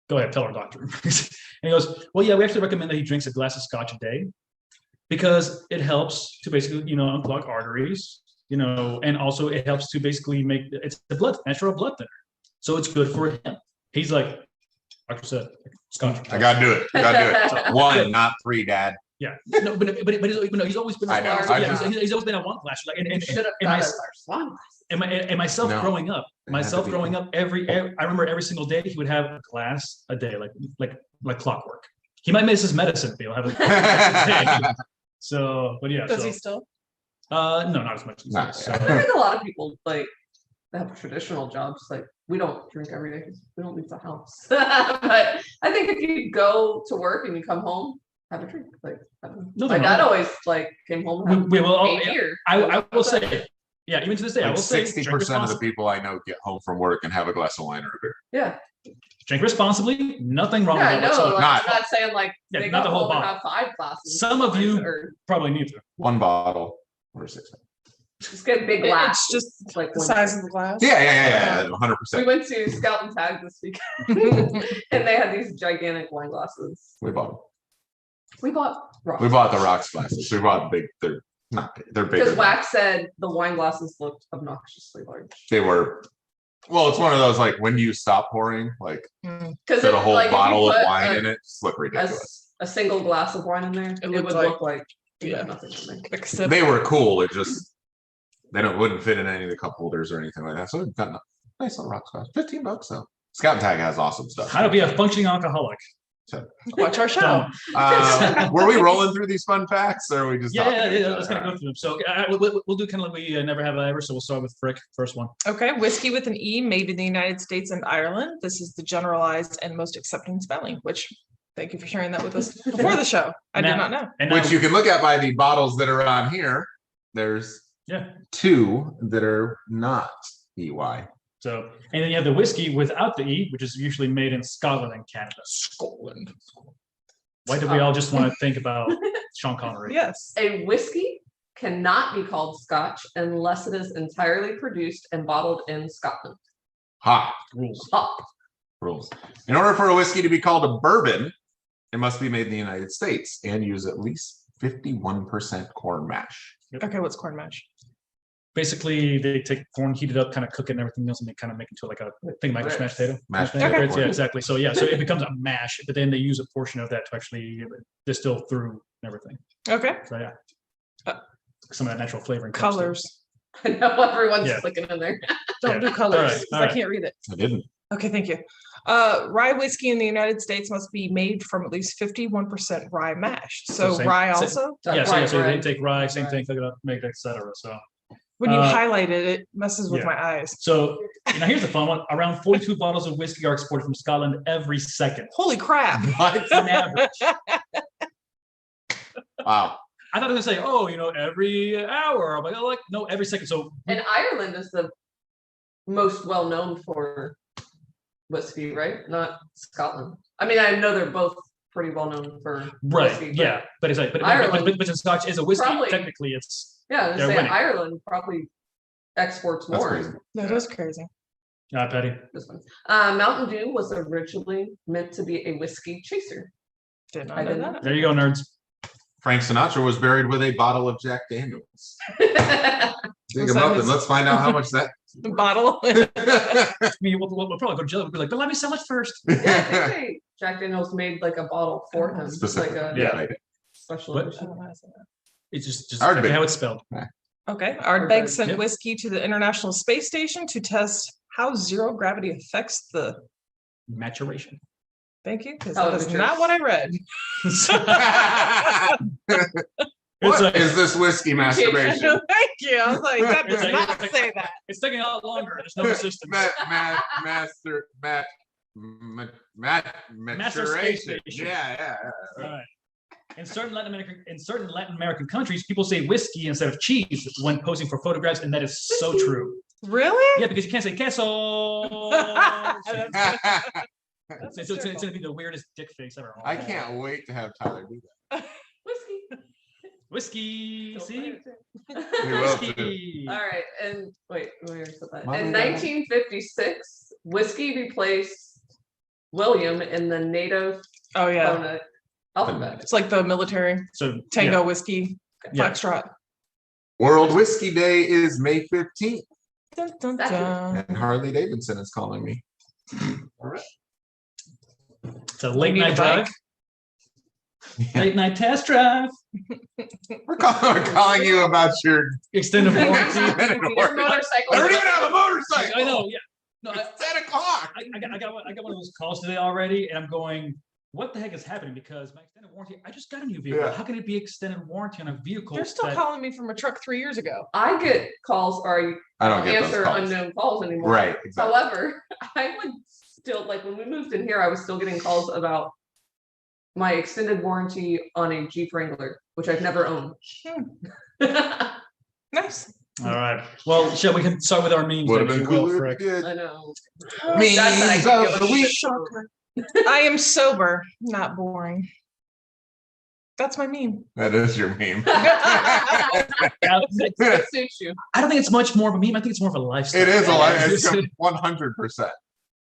go ahead, tell our doctor. And he goes, well, yeah, we actually recommend that he drinks a glass of Scotch a day because it helps to basically, unclog arteries, and also it helps to basically it's the natural blood thinner. So it's good for him. He's like, doctor said, Scotch. I gotta do it. One, not three, Dad. Yeah. No, but he's always been. He's always been a one glass. Like, and myself growing up, I remember every single day he would have a glass a day, like clockwork. He might miss his medicine, but he'll have a So, but yeah. Does he still? No, not as much. So. I think a lot of people like have traditional jobs. Like we don't drink every day because we don't leave the house. But I think if you go to work and you come home, have a drink. Like my dad always came home. We will. I will say, yeah. Even to this day, I will say 60% of the people I know get home from work and have a glass of wine or a beer. Yeah. Drink responsibly. Nothing wrong with it. I'm not saying they not the whole bottle. Have 5 glasses. Some of you probably need to. One bottle or 6. Just get a big glass. It's just like the size of the glass. Yeah, 100%. We went to Scout and Tag this weekend, and they had these gigantic wine glasses. We bought rocks. We bought the rocks glasses. We bought big. They're not big. They're bigger. Because Wack said the wine glasses looked obnoxiously large. They were. Well, it's one of those when do you stop pouring? Because put a whole bottle of wine in it, just look ridiculous. A single glass of wine in there, it would look like nothing in there. They were cool. It just wouldn't fit in any of the cup holders or anything like that. So we've got a nice little rock glass. $15 though. Scout and Tag has awesome stuff. How to be a functioning alcoholic. So, watch our show. Were we rolling through these fun facts, or are we just? Yeah. Let's kind of go through them. So we'll do kind of like we never have ever. So we'll start with Frick, first one. Okay, whiskey with an E, made in the United States and Ireland. This is the generalized and most accepting spelling. Which, thank you for sharing that with us before the show. I did not know. Which you can look at by the bottles that are on here. There's 2 that are not EY. So, and then you have the whiskey without the E, which is usually made in Scotland and Canada. Scotland. Why do we all just want to think about Sean Connery? Yes. A whiskey cannot be called Scotch unless it is entirely produced and bottled in Scotland. Rules. Rules. In order for a whiskey to be called a bourbon, it must be made in the United States and use at least 51% corn mash. Okay, what's corn mash? Basically, they take corn, heat it up, kind of cook it and everything else, and they kind of make it into like a thing like a smashed potato. Mashed potato. Okay. Yeah, exactly. So it becomes a mash, but then they use a portion of that to actually distill through and everything. Okay. So yeah, some of that natural flavoring. Colors. I know everyone's clicking in there. Don't do colors. All right. I can't read it. I didn't. Okay, thank you. Rye whiskey in the United States must be made from at least 51% rye mash. So rye also? So they take rye, same thing, cook it up, make it, etc. So when you highlight it, it messes with my eyes. So now here's the fun one. Around 42 bottles of whiskey are exported from Scotland every second. Holy crap. On average. Wow. I thought it was going to say, every hour. I'm like, no, every second. So and Ireland is the most well known for whiskey, right? Not Scotland. I mean, I know they're both pretty well known for whiskey. Yeah, but it's Ireland, but Scotch is a whiskey. Probably, technically, it's Ireland probably exports more. That is crazy. Patty. This one. Mountain Dew was originally meant to be a whiskey chaser. Did not know that. There you go, nerds. Frank Sinatra was buried with a bottle of Jack Daniels. Dig him up and let's find out how much that bottle. I mean, we'll probably go to jail. We'll be like, but let me sell it first. Yeah, Jack Daniels made like a bottle for him. Specifically. Special edition. It's just how it's spelled. Okay. Ardbeg sent whiskey to the International Space Station to test how zero gravity affects the maturation. Thank you, because that is not what I read. What is this whiskey masturbation? Thank you. I was like, that does not say that. It's taking a lot longer. There's no resistance. Master Space Maturation. Station. Yeah. All right. In certain Latin American countries, people say whiskey instead of cheese when posing for photographs, and that is so true. Really? Yeah, because you can't say queso. It's gonna be the weirdest dick face ever. I can't wait to have Tyler do that. Whiskey. See? We will too. Whiskey. All right, and wait, where's the button? In 1956, whiskey replaced William in the NATO alphabet. It's like the military. So Tango whiskey, Yeah. foxtrot. World Whiskey Day is May 15th, Dun, dun, dun. and Harley Davidson is calling me. It's a late need a night drive. Late night test drive. We're calling you about your Extended warranty. Your motorcycle. I don't even have a motorcycle. I know. Yeah. No, It's 10 o'clock. I got one of those calls today already, and I'm going, what the heck is happening? Because my extended warranty, I just got a new vehicle. Yeah. How can it be extended warranty on a vehicle? You're still calling me from a truck 3 years ago. I get calls or I don't get answer those calls. unknown calls anymore. Right, exactly. However, I would still like when we moved in here, I was still getting calls about my extended warranty on a Jeep Wrangler, which I've never owned. Nice. All right. Well, we can start with our memes. Would have then, been if you will, cooler if Frick. you did. I know. Memes That's what I of the week. I am sober, not boring. That's my meme. That is your meme. It suits you. I don't think it's much more of a meme. I think it's more of a lifestyle. It is a lot. Yeah. It's 100%.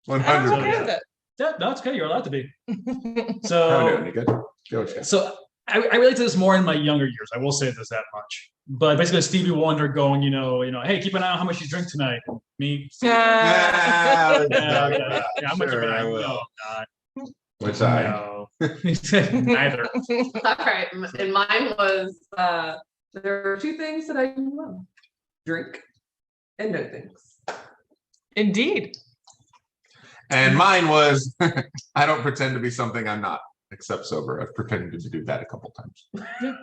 I'm 100%. okay with Yeah, no, it's okay. You're allowed to be. it. How are we So, doing? You good? Go, Chad. so I relate to this more in my younger years. I will say this that much. But basically, Stevie Wonder going, hey, keep an eye on how much you drink tonight. Me. Yeah, Yeah, how much sure, of it? I will. No, not. Which I. No. He said neither. All right. And mine was there are two things that I love. Drink and no things. Indeed. And mine was, I don't pretend to be something I'm not, except sober. I've pretended to do that a couple times.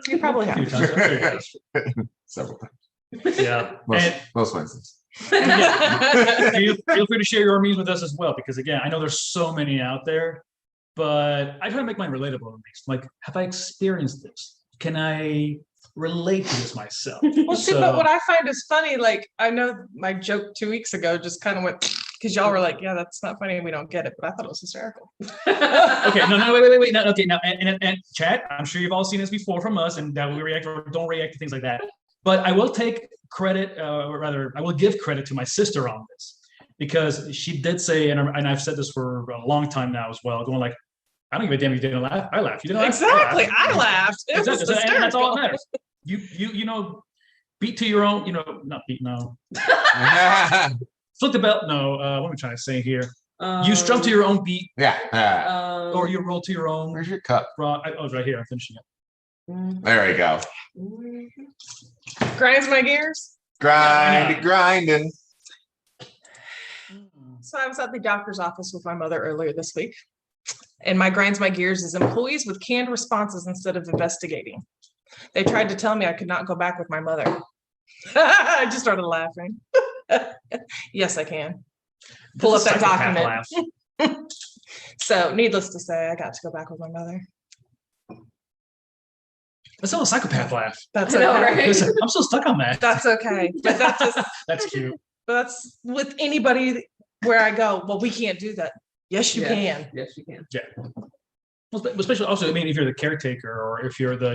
You probably A few have. times. Several times. Yeah. Most Wednesdays. Feel free to share your memes with us as well, because again, I know there's so many out there, but I try to make mine relatable at least. Like, have I experienced this? Can I relate to this myself? Well, see, but what I find is funny, like, I know my joke 2 weeks ago just kind of went, because y'all were like, yeah, that's not funny, we don't get it, but I thought it was hysterical. Okay, no, wait. No, okay, now, and chat, I'm sure you've all seen this before from us, and that we react or don't react to things like that. But I will take credit, or rather, I will give credit to my sister on this, because she did say, and I've said this for a long time now as well, going like, I don't give a damn if you didn't laugh. I laughed. You didn't laugh. Exactly. I laughed. It was Exactly. And that's hysterical. all that matters. You beat to your own, not beat, no. Flip the belt, no. What am I trying to say here? You strum to your own beat, Yeah. or you roll to your own. Where's your cup? It's right here. I'm finishing it. There we go. Grinds my gears. Grinding. So I was at the doctor's office with my mother earlier this week. And my grinds my gears is employees with canned responses instead of investigating. They tried to tell me I could not go back with my mother. I just started laughing. Yes, I can. Pull up that document. So needless to say, I got to go back with my mother. That's not a psychopath laugh. That's I know, okay. right? Listen, I'm still stuck on that. That's okay. But that's just, That's cute. but that's with anybody where I go, well, we can't do that. Yes, you can. Yes, you can. Well, especially also, I mean, if you're the caretaker, or if you're the,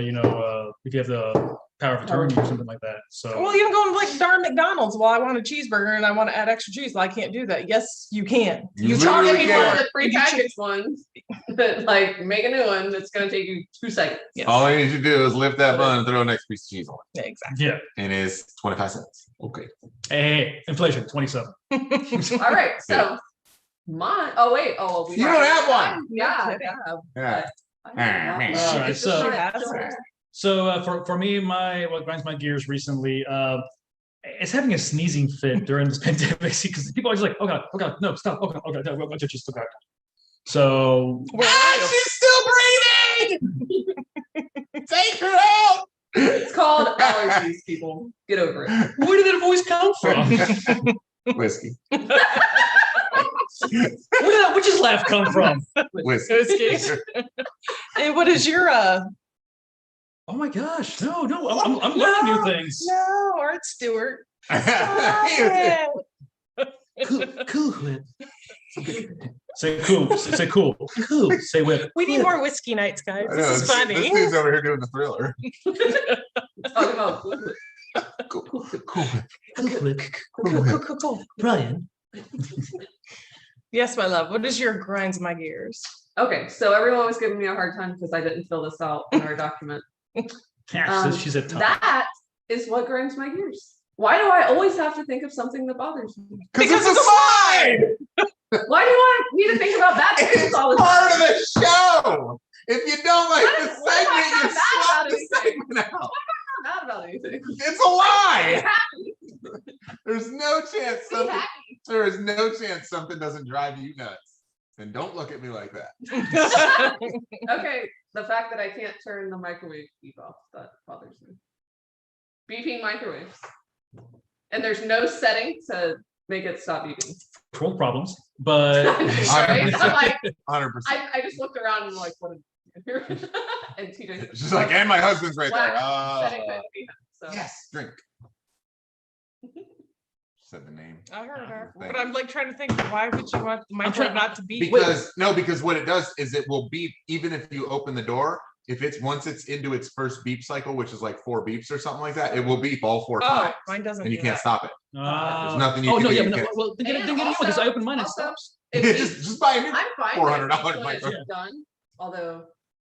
if you have the power of attorney or something like that. So. Well, you don't go to like darn McDonald's. Well, I want a cheeseburger and I want to add extra cheese. Well, I can't do that. Yes, you can. You Charge literally me one of can. the prepackaged ones, but like make a new one that's going to take you 2 seconds. Yes. All I need you to do is lift that bun and throw an next piece of cheese on Yeah, exactly. Yeah. it. It is 25 cents. Okay. Hey, inflation, 27. All right, so mine. Oh wait. Oh, we You don't have one. Yeah. Yeah. All right, so- Sure. So for me, what grinds my gears recently is having a sneezing fit during this pandemic, because people are just like, oh god, no, stop, oh god, no, just stop. So She's still breathing. Take her out. It's called allergies, people. Get over it. where did that voice come from? Whiskey. Where Where'd his laugh come from? Whiskey. Hey, what is your Oh my gosh! No, I'm learning new things. No, Art Stewart. Cool whip. Say cool. Say cool. Cool. Say whip. We need more whiskey nights, guys. This is funny. This dude's over here doing the Thriller. Talking about Cool. Brian. Yes, my love. What is your grinds my gears? Okay, so everyone was giving me a hard time because I didn't fill this out in our document. She's a tough. That is what grinds my gears. Why do I always have to think of something that bothers me? Because it's a slide. Why do you want me to think about that? It's all the part time? of the show. If you don't like the What am I segment, you not swap mad the segment out. I'm not mad about anything. It's a lie. Be There's no chance something. happy. There is no chance something doesn't drive you nuts. And don't look at me like that. Okay, the fact that I can't turn the microwave beep off, that bothers me. Beeping microwaves. And there's no setting to make it stop beeping. Control problems, but Right? I'm like, 100%. I just looked around and like, what is here? And TJ She's like, and my husband's right there. setting couldn't be him, so. Yes, drink. Said the name. I heard her. Thank But I'm like trying to think, why would you want the microwave not to beep? Because what it does is it will beep even if you open the door. If it's once it's into its first beep cycle, which is like 4 beeps or something like that, it will beep all 4 times. Mine doesn't. And you do can't that. stop it. There's nothing you oh can no, do. yeah, You but no, can't- well, then get And a new one because I opened mine and also, stops. just buy a new. I'm fine. $400 when it's microwave. done. Although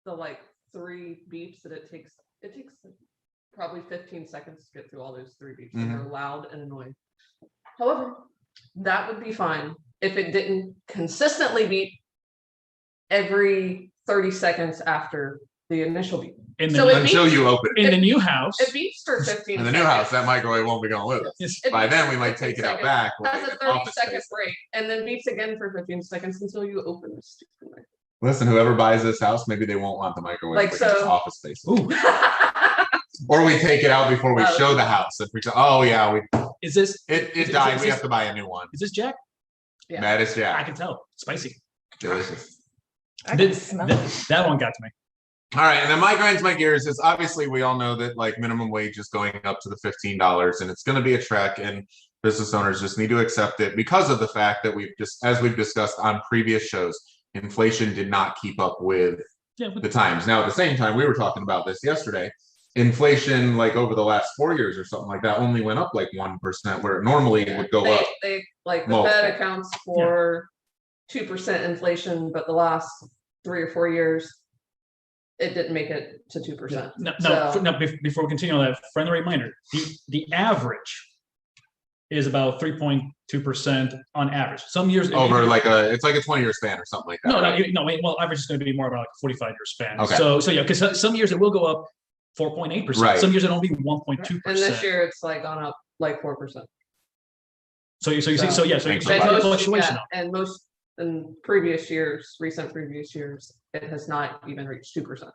the like 3 beeps that it takes probably 15 seconds to get through all those 3 beeps, and they're loud and annoying. However, that would be fine if it didn't consistently beep every 30 seconds after the initial beep. So Until you open it. in the new house. It beeps for 15 In the new house, that microwave won't be going with us. It By beeps then, for we might 15 take it out seconds, back. has a like 30 office second space. break, and then beeps again for 15 seconds until you open the stupid microwave. Listen, whoever buys this house, maybe they won't want the microwave. Like, Like so, so- office space. Ooh, Or we take it out before we show the house. If we oh yeah, is this it died. We have to buy a new one. is this Jack? Yeah. That is I Jack. can tell. Spicy. Delicious. I can smell it. That one got to me. All right, and then my grinds my gears is obviously we all know that like minimum wage is going up to the $15, and it's going to be a trek, and business owners just need to accept it because of the fact that as we've discussed on previous shows, inflation did not keep up with the times. Now at the same time, we were talking about this yesterday. Inflation, like over the last 4 years or something like that, only went up like 1%, where it normally would go up. They like the multiple. Fed accounts for 2% inflation, but the last 3 or 4 years, it didn't make it to 2%. Before we continue on that, friendly reminder: the average is about 3.2% on average. Some years Over it's like a 20-year span or something like that. Well, average is going to be more about like a 45-year span. Okay. So yeah, because some years it will go up 4.8%. Right. Some years it'll be 1.2%. And this year it's like gone up like 4%. So you see, Thanks a for lot of fluctuation. And most in previous years, recent previous years, it has not even reached 2%.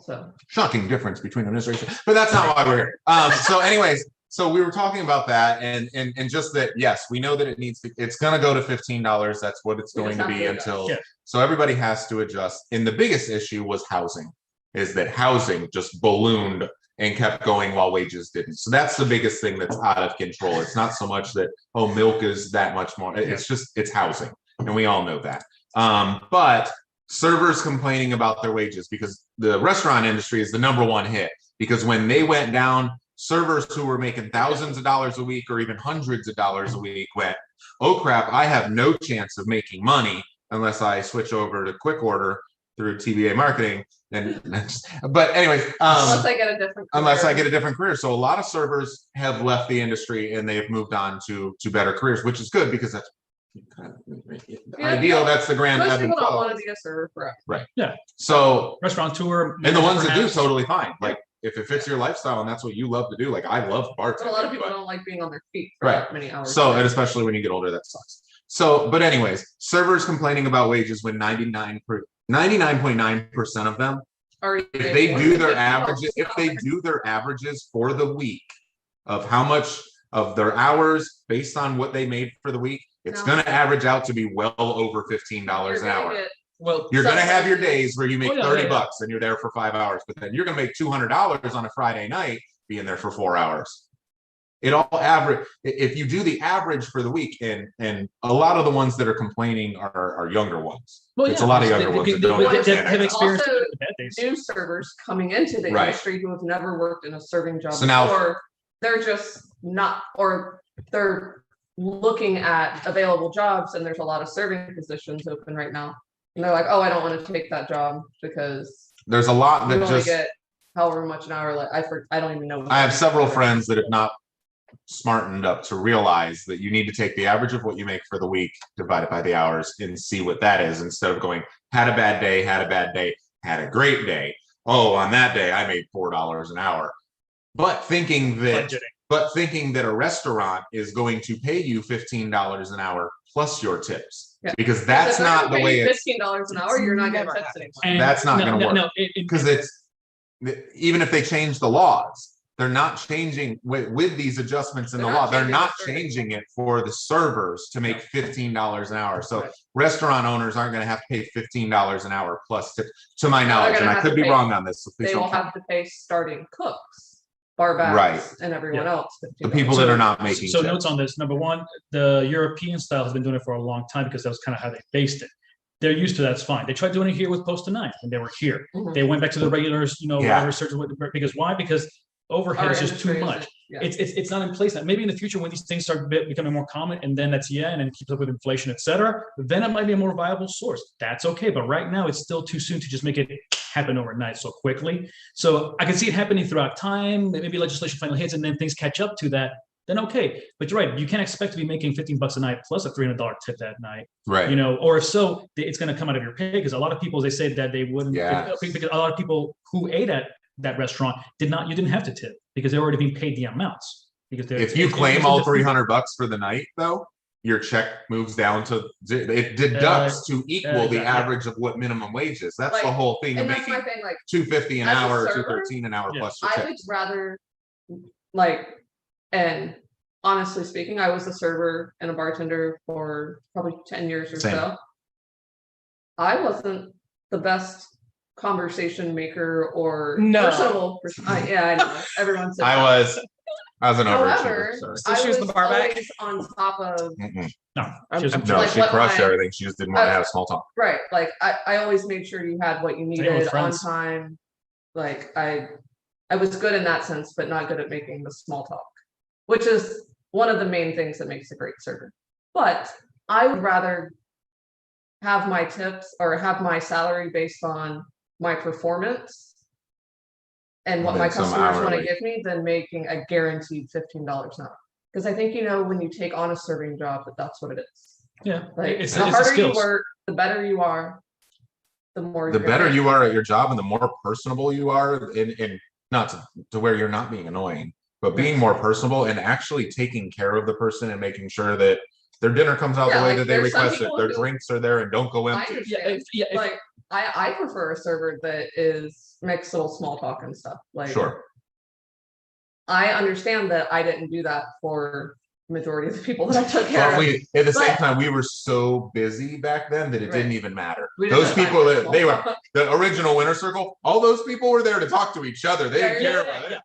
So Shocking difference between administration, but that's not why we're here. So anyways, so we were talking about that and just that, yes, we know that it's going to go to $15. That's what it's going to be until, so everybody has to adjust. And the biggest issue was housing, is that housing just ballooned and kept going while wages didn't. So that's the biggest thing that's out of control. It's not so much that, milk is that much more. It's housing. And we all know that. But servers complaining about their wages, because the restaurant industry is the #1 hit, because when they went down, servers who were making thousands of dollars a week or even hundreds of dollars a week went, oh crap, I have no chance of making money unless I switch over to quick order through TBA marketing. But anyways, unless I get a different career. So a lot of servers have left the industry and they've moved on to better careers, which is good because that's ideal. That's the grand Most ebb and people don't flow. want to be a server forever. Right. Yeah. So restaurateur, and the ones that do perhaps. totally fine. Like if it fits your lifestyle and that's what you love to do, like I love bartending. But a lot of people don't like being on their feet for Right. that many hours. So, and especially when you get older, that sucks. So, but anyways, servers complaining about wages when 99.9% of them, if they do their averages for the week of how much of their hours based on what they made for the week, It's going to average out to be well over $15 an hour. Well, you're going to have your days where you make $30 and you're there for 5 hours, but then you're going to make $200 on a Friday night being there for 4 hours. It all average. If you do the average for the week, and a lot of the ones that are complaining are younger ones. Well, it's a lot of younger ones that don't have experience. Also, new servers coming into the industry who have never worked in a serving job before. They're just not, or they're looking at available jobs, and there's a lot of serving positions open right now. And they're like, oh, I don't want to take that job because there's a lot that just get however much an hour. Like I don't even know. I have several friends that have not smartened up to realize that you need to take the average of what you make for the week divided by the hours and see what that is, instead of going, had a bad day, had a great day. Oh, on that day I made $4 an hour. But thinking that a restaurant is going to pay you $15 an hour plus your tips. Yeah. Because that's not the way it's $15 an hour, you're not getting tips anymore. That's not going to work. Because it's even if they change the laws, they're not changing with these adjustments in the law. They're not changing it for the servers to make $15 an hour. So restaurant owners aren't going to have to pay $15 an hour plus tips, to my knowledge. And I could be wrong on this. So they will have to pay starting cooks, bar backs, and everyone else. The people that are not making so notes on this. Number one, the European style has been doing it for a long time because that was kind of how they based it. They're used to that's fine. They tried doing it here with Post to 9 and they were here. They went back to the regulars, research because why? Because overhead is just too much. It's not in place now. Maybe in the future when these things start becoming more common, and then that's and it keeps up with inflation, etc., then it might be a more viable source. That's okay. But right now it's still too soon to just make it happen overnight so quickly. So I can see it happening throughout time. Maybe legislation finally hits and then things catch up to that. Then okay. But you're right. You can't expect to be making $15 a night plus a $300 tip that night. Right. Or if so, it's going to come out of your pay, because a lot of people, they say that they wouldn't. Because a lot of people who ate at that restaurant you didn't have to tip because they're already being paid the amounts. Because if you claim all $300 for the night, though, your check moves down to it deducts to equal the average of what minimum wage is. That's the whole thing. And that's my thing. Like $250 an hour, $213 an hour plus your I would rather and honestly speaking, I was a server and a bartender for probably 10 years or so. I wasn't the best conversation maker or personable person. I know everyone said I was an overachiever. So she was the bar back on top of she crushed everything. She just didn't want to have small talk. Right. Like I always made sure you had what you needed on time. Like I was good in that sense, but not good at making the small talk, which is one of the main things that makes a great server. But I would rather have my tips or have my salary based on my performance and what my customers want to give me than making a guaranteed $15 an hour. Because I think, when you take on a serving job, that's what it is. Yeah. Like the harder you work, the better you are, the better you are at your job and the more personable you are, and not to where you're not being annoying, but being more personable and actually taking care of the person and making sure that their dinner comes out the way that they requested. Their drinks are there and don't go empty. I prefer a server that makes little small talk and stuff. Sure. I understand that I didn't do that for the majority of the people that I took care of. At the same time, we were so busy back then that it didn't even matter. Those people they were the original winner circle. All those people were there to talk to each other. They didn't care about it.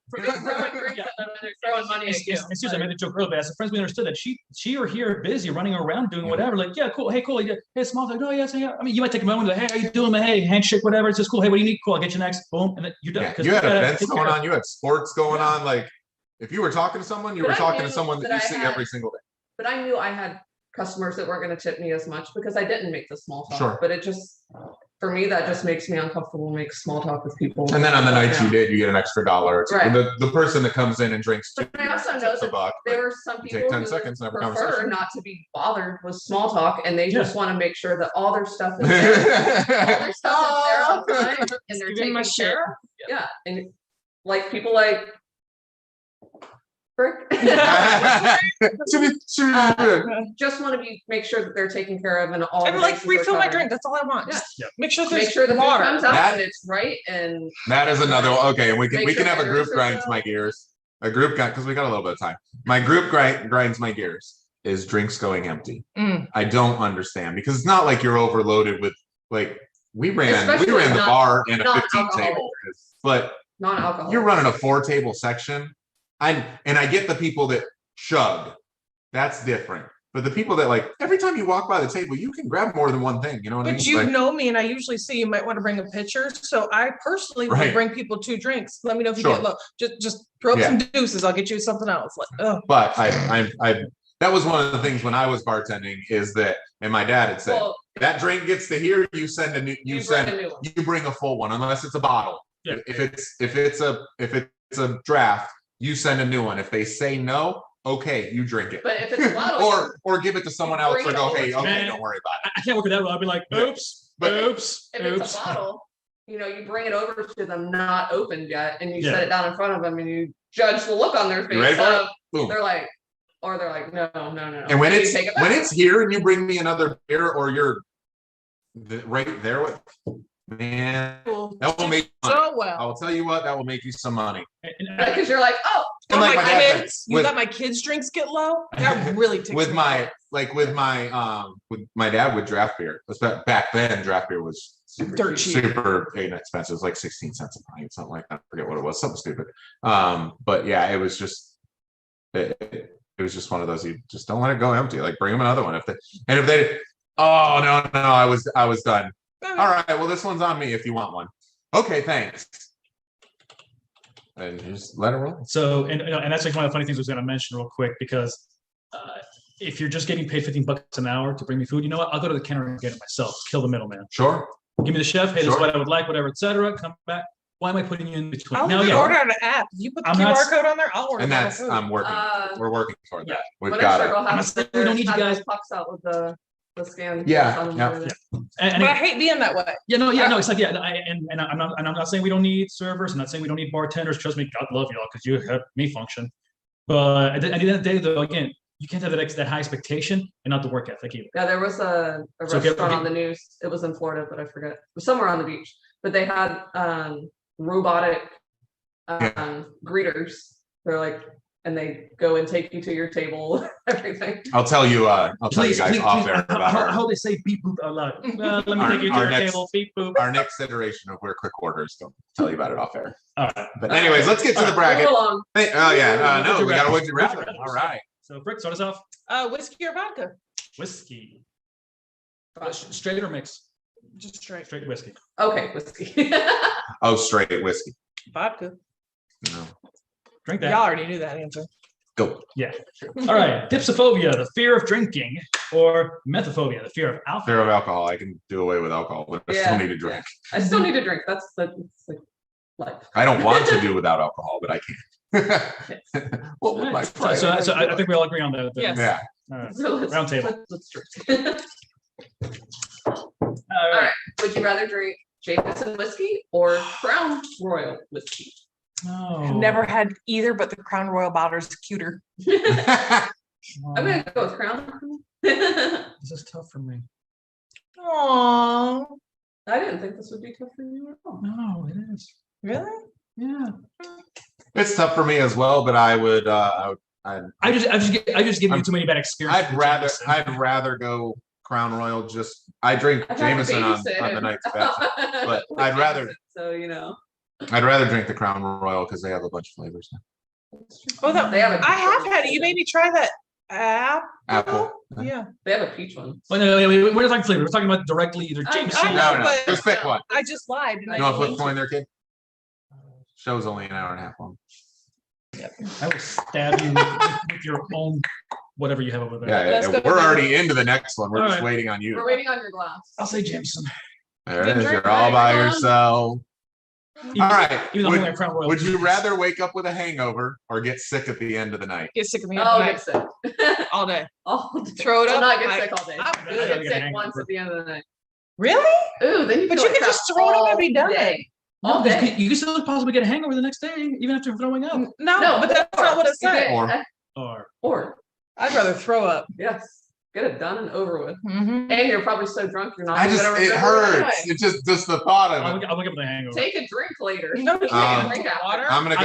Throwing money. Excuse me, I made a joke earlier, but as a friend, we understood that she or he are busy running around doing whatever. Like, yeah, cool. Hey, cool. Hey, small talk. Oh, yes, yeah. I mean, you might take a moment. Like, hey, how you doing, man? Hey, handshake, whatever. It's just cool. Hey, what do you need? Cool. I'll get you next. Boom, and then you're done. You had events going on. You had sports going on. Like, if you were talking to someone, you were talking to someone that you see every single day. But I knew I had customers that weren't going to tip me as much because I didn't make the small talk. Sure. But it just, for me, that just makes me uncomfortable to make small talk with people. And then on the nights you did, you get an extra $1. Right. The person that comes in and drinks but I also know that there were some people take 10 who seconds and have a prefer conversation. not to be bothered with small talk, and they just want to make sure that all their stuff is there. All their stuff is there on time, and they're taking my share. Yeah, and like people like Frick. Just want to make sure that they're taken care of and all. And refill my drink. That's all I want. Just make sure the food comes out and it's right. And that is another okay. And we can have a group grinds my gears. A group grind because we got a little bit of time. My group grinds my gears. is drinks going empty. I don't understand because it's not like you're overloaded with like we ran the bar and a 15 table, but non-alcohol. You're running a 4-table section. I get the people that chug. That's different. But the people that like every time you walk by the table, you can grab more than one thing. You know what I mean? But you know me, and I usually say you might want to bring a pitcher. So I personally will bring people 2 drinks. Let me know if you get low. Just throw up some deuces. I'll get you something else. Like, oh. But I that was one of the things when I was bartending is that, and my dad had said that drink gets to here, you send a new, you bring a full one unless it's a bottle. Yeah. If it's a draft, you send a new one. If they say no. Okay, you drink it. But if it's a bottle, or give it to someone else, or go, hey, okay, don't worry about it. I can't work with that. I'll be like, oops, oops. If it's a bottle, you bring it over to them not opened yet, and you set it down in front of them, and you judge the look on their face. They're like, no. And when it's here, and you bring me another beer, or you're right there with. Man, that will make you so well. I will tell you what, that will make you some money. Because you're like, and like my kids, you let my kids' drinks get low. That really ticks with my dad with draft beer. Back then, draft beer was super inexpensive. It was like 16 cents a pint, something like that. I forget what it was, something stupid. But yeah, it was just it was just one of those. You just don't let it go empty. Like bring them another one if they. Oh no, I was done. All right, well, this one's on me if you want one. Okay, thanks. And just let it roll. So, and that's like one of the funny things I was going to mention real quick because if you're just getting paid $15 an hour to bring me food, you know what? I'll go to the counter and get it myself. Kill the middleman. Sure. Give me the chef. Hey, this is what I would like, whatever, etc. Come back. Why am I putting you in between? I'll order on an app. If you put the QR code on there, I'll order. And that's I'm working. We're working toward that. We've got it. We don't need you guys. Pops out with the scan. Yeah. But I hate being that way. No, it's like and I'm not saying we don't need servers. I'm not saying we don't need bartenders. Trust me, God love y'all because you help me function. But at the end of the day, though, again, you can't have that high expectation and not the work ethic either. Yeah, there was a restaurant on the news. It was in Florida, but I forget. It was somewhere on the beach. But they had robotic greeters. They're like. And they go and take you to your table, everything. I'll tell you guys off there about how they say beep boop a lot. Let me take you to your table, beep boop. Our next iteration of Where Quick Orders, don't tell you about it off air. All right. But anyways, let's get to the bracket. No, we got a would you rather. All right. So Frick, start us off. Whiskey or vodka? Whiskey. Straight or mix? Just straight. Straight whiskey. Okay, whiskey. Straight whiskey. Vodka. No. Drink that. Y'all already knew that answer. Go. Yeah. All right. Dipsophobia, the fear of drinking, or methophobia, the fear of alcohol. Fear of alcohol. I can do away with alcohol, but I still need to drink. I still need to drink. That's like life. I don't want to do without alcohol, but I can. What would my price? So I think we all agree on that. Yes. Yeah. All right. So round table. Let's drink. All right. Would you rather drink Jameson whiskey or Crown Royal whiskey? Oh. I've never had either, but the Crown Royal bottle is cuter. I'm gonna go with Crown. This is tough for me. Aww. I didn't think this would be tough for you at all. No, it is. Really? Yeah. It's tough for me as well, but I would. I just give you too many bad experiences. I'd rather go Crown Royal. I drink Jameson on the night's best, but I'd rather. So you know. I'd rather drink the Crown Royal because they have a bunch of flavors now. They have I have had it. You made me try that apple. Yeah. They have a peach one. Well, no, we're not talking flavor. We're talking about directly either Jameson. No. Just pick one. I just lied. You want to flip a coin there, kid? Show's only an hour and a half long. Yep. I will stab you with your own whatever you have over there. Yeah, we're already into the next one. We're just waiting on you. We're waiting on your glass. I'll say Jameson. There it is. You're all by yourself. All right. Would you rather wake up with a hangover or get sick at the end of the night? Get sick at the end of the night. Get sick. All day. All day. Throw it up. Not get sick all day. Get sick once at the end of the night. Really? Ooh, then you can just throw it up and be done. No, you can still possibly get a hangover the next day, even after throwing up. No, but that's not what it said. Or. I'd rather throw up. Yes. Get it done and over with. Mm-hmm. And you're probably so drunk you're not. It hurts. It's just the thought of it. I'll wake up with a hangover. Take a drink later. No, you can't drink water. I'm gonna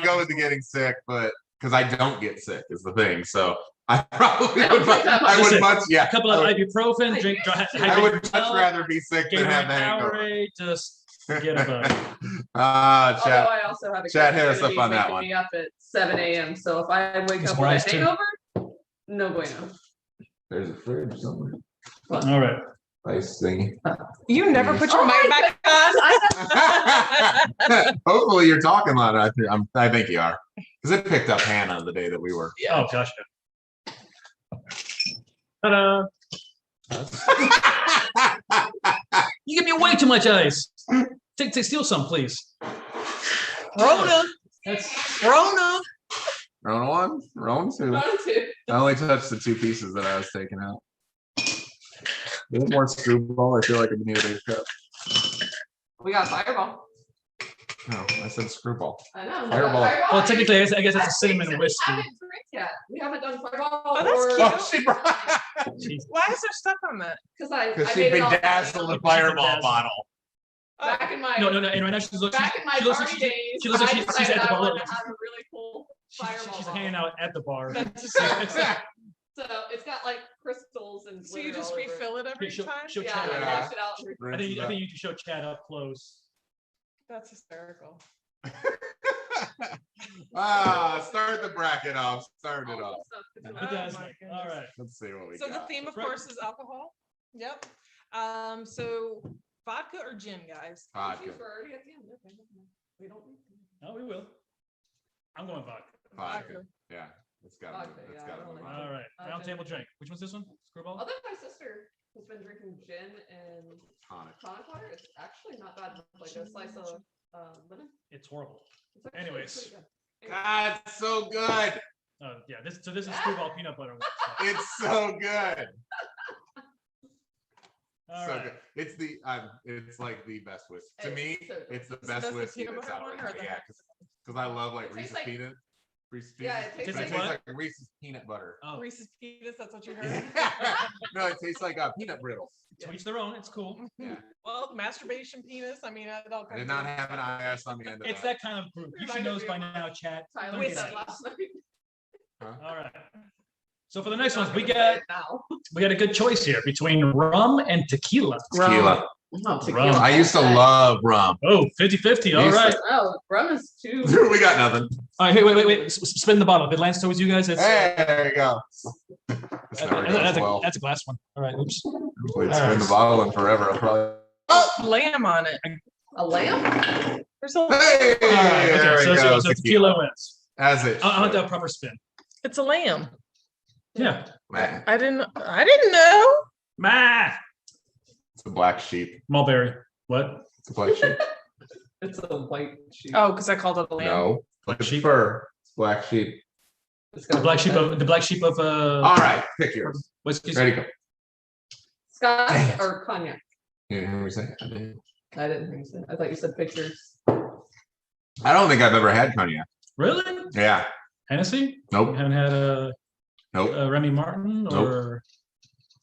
go with the getting sick, but because I don't get sick is the thing. So I probably would. I would much. Yeah. A couple of ibuprofen. Drink. I would much rather be sick than have the hangover. Just forget about it. Chat. I also have a Chat hit us up on that one. Me up at 7 a.m. So if I wake up with a hangover, no bueno. There's a fridge somewhere. All right. Nice thingy. You never put your mic back on. Hopefully you're talking loud. I think you are. Because it picked up Hannah the day that we were. Yeah. Oh gosh. Ta-da. You give me way too much ice. Steal some, please. Rona. That's Rona. Rona 1, Rona 2. I only touched the 2 pieces that I was taking out. A little more screwball. I feel like I need a bigger cup. We got Fireball. No, I said screwball. I know. Fireball. well, technically, I guess it's a cinnamon whiskey. We haven't drank yet. We haven't done Fireball. Oh, that's cute. Oh, she brought. Why is there stuff on that? Because she bedazzled the Fireball bottle. Back in my No. And right now she's looking. back in my She looks like party days. she looks like she's at the bar. I wanted to have a really cool Fireball. She's hanging out at the bar. So it's got like crystals and. So you just refill it every time? She'll Yeah, Chad I out. wash it out. I think you need to show Chad up close. That's hysterical. Start the bracket off. Start it off. Oh my goodness. All right. Let's see what we So got. the theme, of course, is alcohol. Yep. So vodka or gin, guys? Vodka. We don't. Oh, we will. I'm going vodka. Vodka. Yeah. It's got Vodka, it. It's yeah, got I don't it. like All right. Round table drink. Which one's this one? Screwball? Although my sister has been drinking gin and Tonic. tonic water, it's actually not bad. Like a slice of lemon. It's horrible. It's actually Anyways. pretty good. God, it's so good. Yeah. This is screwball peanut butter. It's so good. All So right. good. It's like the best whiskey. To me, it's the So best that's the whiskey peanut that's butter out one right or now. the- Yeah, because I love like It Reese's tastes like- peanut. Reese's Yeah, Pieces. it tastes like tastes what? like Reese's peanut butter. Oh, Reese's Peanuts, that's what you heard? No, it tastes like peanut brittle. to each their own. It's cool. Yeah. Well, masturbation penis, I mean, it all I comes did not in. have an IS on the end of It's that. that kind of group. You should know this by now, Chad. Tyler Don't did get that it. last night. All right. So for the next ones, we I'm gonna say got it now. a good choice here between rum and tequila. Tequila. Rum. I used to love rum. Oh, 50-50. All Used to- right. Oh, rum is too. We got nothing. All right. Hey, wait. Spin the bottle. If it lands towards you guys, it's, Hey, there you go. This never goes well. that's a glass one. All right. Oops. We'd spin the bottle in forever. I'll probably. Oh, lamb on it. A lamb? There's a Hey, All right. there Okay. we go. So tequila wins. As it. I want should. that proper spin. It's a lamb. Yeah. Man, I didn't know. Ma. it's a black sheep. Mulberry. What? It's a black sheep. It's a white sheep. Oh, because I called it a lamb. No. Black It's sheep. fur. It's black sheep. It's The got black sheep of All right, pick yours. whiskey. Ready, go. Scotch or cognac. You hear me say? I did. I didn't hear you say. I thought you said pictures. I don't think I've ever had cognac. Really? Yeah. Hennessy? You Nope. haven't had a Nope. Remy Martin or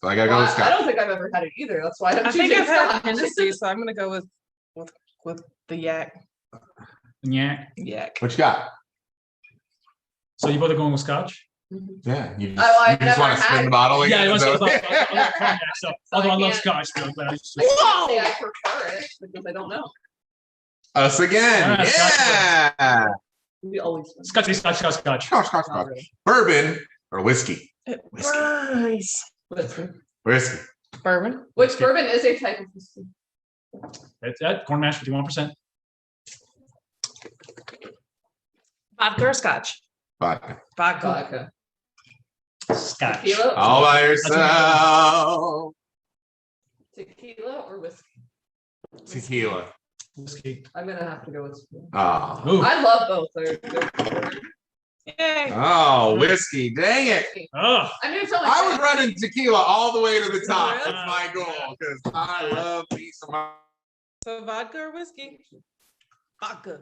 So I gotta go Well, with I Scott. don't think I've ever had it either. That's why I'm I think choosing I've had Scotch. Hennessy, so I'm gonna go with the yak. yeah. Yak. What you got? So you both are going with Scotch? Yeah. You just, I you just never want to spin had the bottle Yeah, again? I want so- to cognac. So although I love can't- Scotch, but I'm glad I can't say I prefer it because I don't know. Us again. All right, Yeah. We always win. Scotch. Scotch, Scotch, Not Scotch. really. Bourbon or whiskey? Whiskey. Nice. Whiskey. Whiskey. Bourbon. Which bourbon is a type of whiskey? It's that corn mash 51%. Vodka or scotch? Vodka. Vodka. Vodka. Scotch. Tequila. All by yourself. Tequila or whiskey? Tequila. Whiskey. I'm gonna have to go with. Oh. Ooh. I love both. They're Yay. Oh, whiskey. Dang it. Oh. I mean, it's only. I was running tequila all the way to the top. Really? That's my goal because I love me some. So vodka or whiskey? Vodka.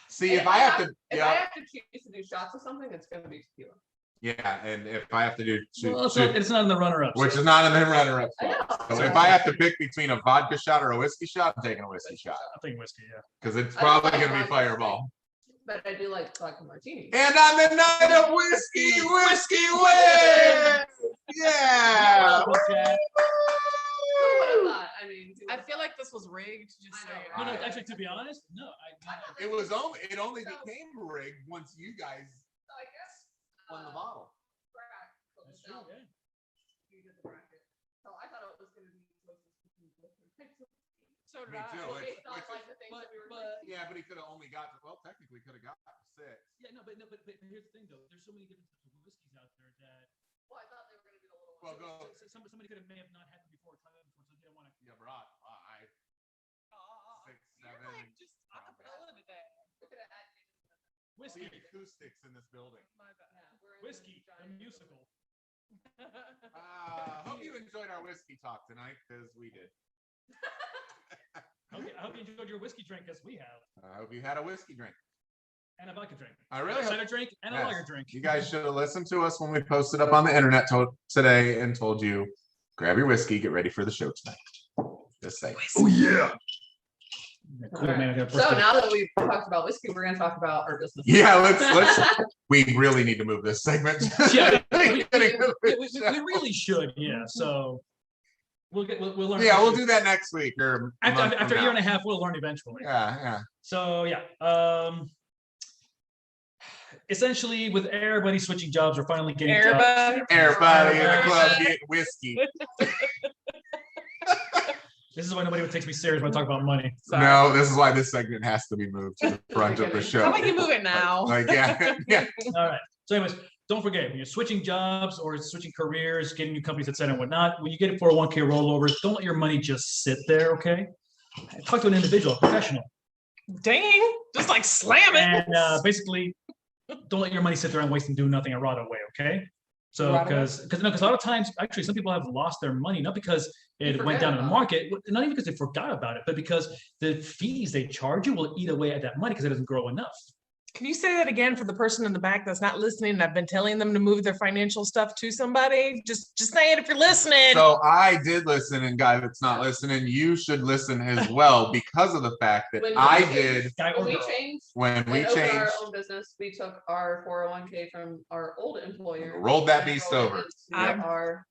See, if I have to, If I have to choose to do shots of something, it's gonna be tequila. yeah, and if I have to do, Well, it's not in the runner-up. which is not in the runner-up. I know. So if I have to pick between a vodka shot or a whiskey shot, I'm taking a whiskey shot I think whiskey, yeah. because it's I probably like gonna be vodka. Fireball. But I do like vodka martini. And on the night of whiskey wins! Yeah! I feel like this was rigged. Just so No, actually, to be honest, no. It only became rigged once you guys won the bottle. That's true, yeah. You did the bracket. So I thought it was going to be So did Me I. too. But Yeah, but he could have only got technically could have got 6. Yeah, but here's the thing though. There's so many different types of whiskeys out there that. Well, I thought they were going to be the little. Well, go. Somebody could have may have not had them before, tried them before, so they didn't want to. Yeah, brought 6, 7. Like just acapella today. Whiskey. Acoustics in this building. Whiskey, the musical. Hope you enjoyed our whiskey talk tonight, because we did. I hope you enjoyed your whiskey drink, as we have. I hope you had a whiskey drink. And a vodka drink. I really a cider drink and a lager drink. You guys should have listened to us when we posted up on the internet today and told you, grab your whiskey, get ready for the show tonight. Just say. Oh yeah. Cool, Right. man, So now that we've talked about whiskey, we're going to talk about our business. Yeah, let's. We really need to move this segment. Yeah, we really should. Yeah. So we'll learn. Yeah, we'll do that next week or after a year and a half. We'll learn eventually. Yeah. So yeah. Essentially, with everybody switching jobs, we're finally getting Everybody in the club getting whiskey. This is why nobody takes me serious when I talk about money. Sorry. No, this is why this segment has to be moved to the front of the show. How about you move it now? Like, yeah. All right. So, anyways, don't forget when you're switching jobs or switching careers, getting new companies, etc., and whatnot. When you get a 401k rollovers, don't let your money just sit there. Okay. Talk to an individual, a professional. Dang! Just like slam it. And basically, don't let your money sit there and waste and do nothing and rot away. Okay. So, because a lot of times, actually, some people have lost their money not because it went down in the market, not even because they forgot about it, but because the fees they charge you will eat away at that money because it doesn't grow enough. Can you say that again for the person in the back that's not listening? And I've been telling them to move their financial stuff to somebody. Just say it if you're listening. So I did listen, and guy that's not listening, you should listen as well because of the fact that when we changed our own business, we took our 401k from our old employer, rolled that beast over. Our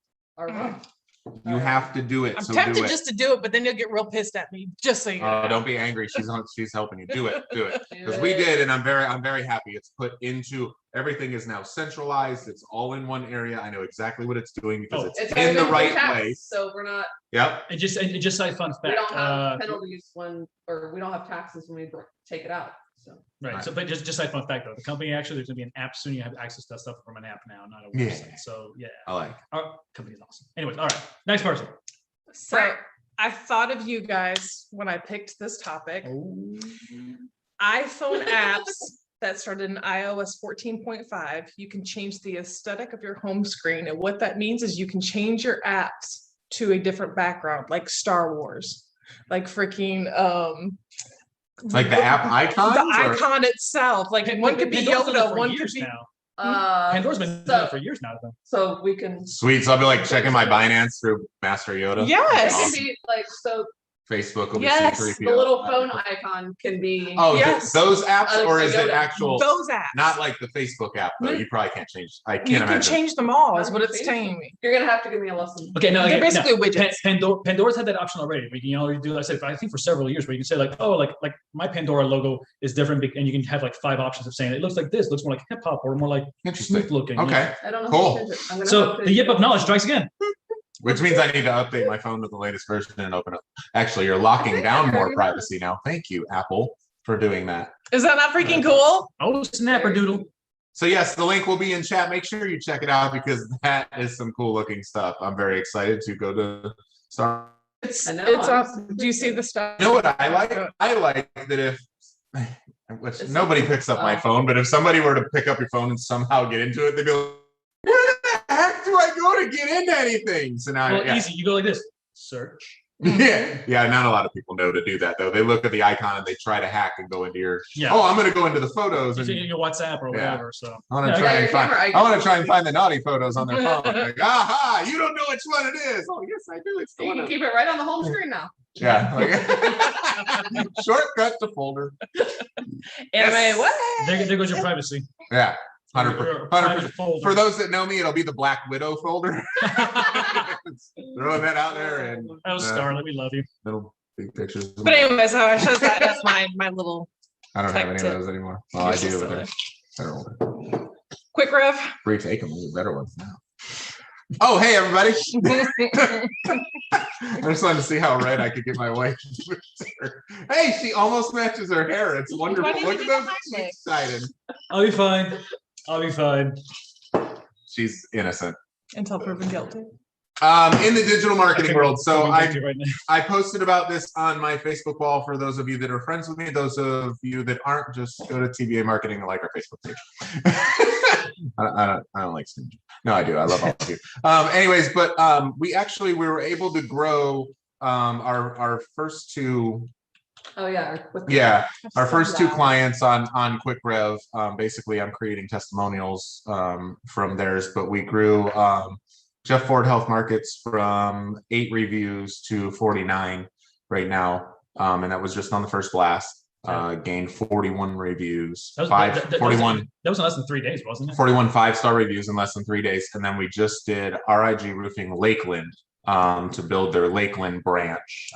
You have to do it. I'm so tempted do it. just to do it, but then you'll get real pissed at me. Just so you know. Don't be angry. She's helping you. Do it. Because we did, and I'm very happy. It's put into everything is now centralized. It's all in one area. I know exactly what it's doing because it's in the right place. So we're not. Yep. And just a fun fact. We don't have penalties or we don't have taxes when we take it out. So. Right. So, but just like fun fact though, the company actually there's gonna be an app soon. You have access to that stuff from an app now, not a website. Yeah. So yeah, I like. Our company's awesome. Anyways, all right. Next person. So I thought of you guys when I picked this topic. iPhone apps that started in iOS 14.5. You can change the aesthetic of your home screen, and what that means is you can change your apps to a different background, like Star Wars, like freaking like the app icon? The icon itself. Like one could be Yoda, one could be Pandora's been doing it for years now. So we can sweet. So I'll be like checking my Binance through Master Yoda. Yes. It can be like so. Facebook will be yes, C3PO. The little phone icon can be. Oh, yes. Those apps, or is it actual? Those apps. Not like the Facebook app though. You probably can't change. I can't imagine. You can change them all. Is what it's telling me. You're gonna have to give me a lesson. Okay, no, they're basically widgets. Pandora's had that option already. We can already do. I said, I think for several years, where you can say like, oh, like my Pandora logo is different, and you can have like 5 options of saying it looks like this, looks more like hip hop, or more like smooth looking. Okay, I don't know. Cool. So the yip of knowledge strikes again. Which means I need to update my phone to the latest version and open up. Actually, you're locking down more privacy now. Thank you, Apple, for doing that. Is that not freaking cool? Oh, snapperdoodle. So yes, the link will be in chat. Make sure you check it out because that is some cool looking stuff. I'm very excited to go to Star. It's awesome. Do you see the stuff? You know what I like? I like that if which nobody picks up my phone, but if somebody were to pick up your phone and somehow get into it, they'd be like, where the heck do I go to get into anything? So now, Easy. You go like this. Search. Yeah. Not a lot of people know to do that though. They look at the icon and they try to hack and go into your. Yeah. Oh, I'm going to go into the photos and your WhatsApp or whatever. So I want to try and find the naughty photos on their phone. Like, aha! You don't know which one it is. Oh, yes, I do. It's the You one. can keep it right on the home screen now. Yeah. Shortcut to folder. Anime. What? There goes your privacy. Yeah. 100%. For those that know me, it'll be the Black Widow folder. Throwing that out there and Scarlet, we love you. Little big pictures. But anyway, so I showed that as my little. I don't have any of those anymore. Well, I do, but they're older. Quick rev. Free take them. These are better ones now. Oh, hey everybody! I just wanted to see how red I could get my wife. Hey, she almost matches her hair. It's wonderful. Look at those. She's excited. I'll be fine. She's innocent Until proven guilty. In the digital marketing world. So right I posted about this on my Facebook wall for those of you that are friends with me. Those of you that aren't, just go to TBA Marketing and like our Facebook page. I don't like stingy. No, I do. I love all of you. Anyways, but we were able to grow our first two. Oh yeah. Our first two clients on Quick Rev. Basically, I'm creating testimonials from theirs, but we grew Jeff Ford Health Markets from 8 reviews to 49 right now, and that was just on the first blast. Gained 41 reviews. 41. That was in less than 3 days, wasn't it? 41 5-star reviews in less than 3 days, and then we just did RIG Roofing Lakeland to build their Lakeland branch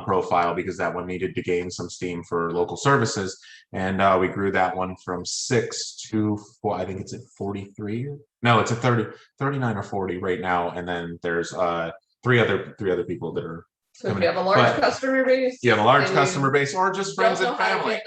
profile, because that one needed to gain some steam for local services, and we grew that one from 6 to 4. I think it's at 43. No, it's at 39 or 40 right now, and then there's three other people that are. So if you have a large customer base, you have a large customer base, or just friends and family.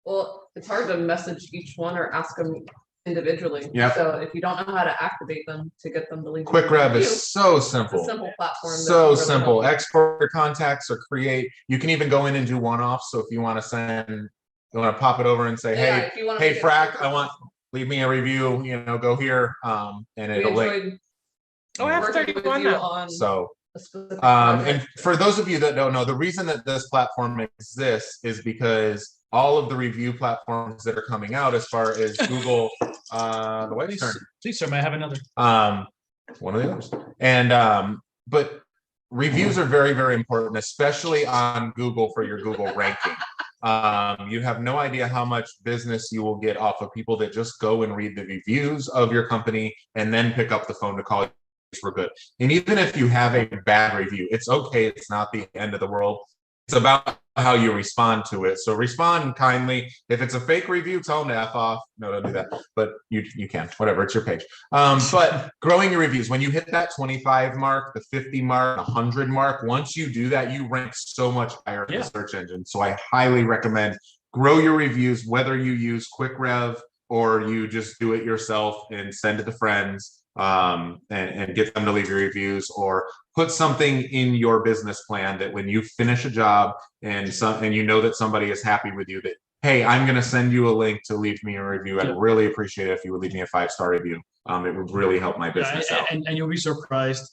Well, it's hard to message each one or ask them individually. Yeah. So if you don't know how to activate them to get them to leave. Quick Rev is so simple. It's a simple platform. So simple. Export your contacts or create. You can even go in and do one-offs. So if you want to pop it over and say, hey, Frack, leave me a review. Go here, and it'll link. I have 31 now. So. And for those of you that don't know, the reason that this platform exists is because all of the review platforms that are coming out, as far as Google, the wife's turn. Please, sir, may I have another? One of the others. And but reviews are very, very important, especially on Google for your Google ranking. You have no idea how much business you will get off of people that just go and read the reviews of your company and then pick up the phone to call you for good. And even if you have a bad review, it's okay. It's not the end of the world. It's about how you respond to it. So respond kindly. If it's a fake review, tell them to F off. No, don't do that. But you can, whatever, it's your page. But growing your reviews, when you hit that 25 mark, the 50 mark, 100 mark, once you do that, you rank so much higher in the search engine. So I highly recommend grow your reviews, whether you use Quick Rev or you just do it yourself and send it to friends. And get them to leave your reviews, or put something in your business plan that when you finish a job and you know that somebody is happy with you, that, hey, I'm going to send you a link to leave me a review. I'd really appreciate it if you would leave me a 5-star review. It would really help my business out. And you'll be surprised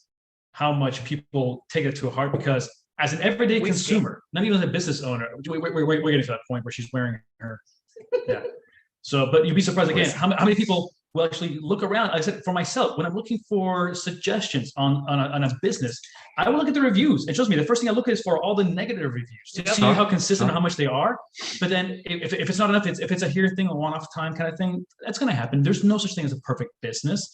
how much people take it to heart, because as an everyday consumer, not even as a business owner, we're getting to that point where she's wearing her. Yeah. So, but you'd be surprised again how many people will actually look around. I said, for myself, when I'm looking for suggestions on a business, I will look at the reviews. It shows me the first thing I look at is for all the negative reviews to see how consistent, how much they are. But then if it's not enough, if it's a here thing, a one-off time kind of thing, that's going to happen. There's no such thing as a perfect business.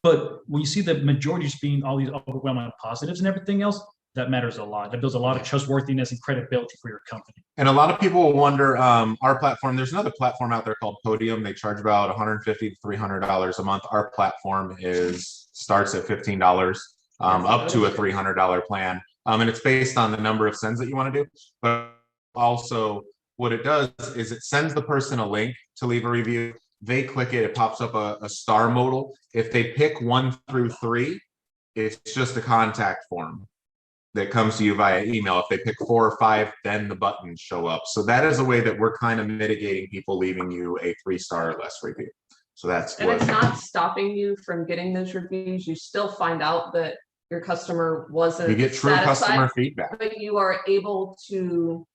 But when you see the majority just being all these overwhelming positives and everything else, that matters a lot. That builds a lot of trustworthiness and credibility for your company. And a lot of people will wonder, our platform, there's another platform out there called Podium. They charge about $150 to $300 a month. Our platform starts at $15, up to a $300 plan. And it's based on the number of sends that you want to do. But also what it does is it sends the person a link to leave a review. They click it, it pops up a star modal. If they pick 1 through 3, it's just a contact form that comes to you via email. If they pick 4 or 5, then the buttons show up. So that is a way that we're kind of mitigating people leaving you a 3-star or less review. So that's it's not stopping you from getting those reviews. You still find out that your customer wasn't You get true customer feedback. but you are able to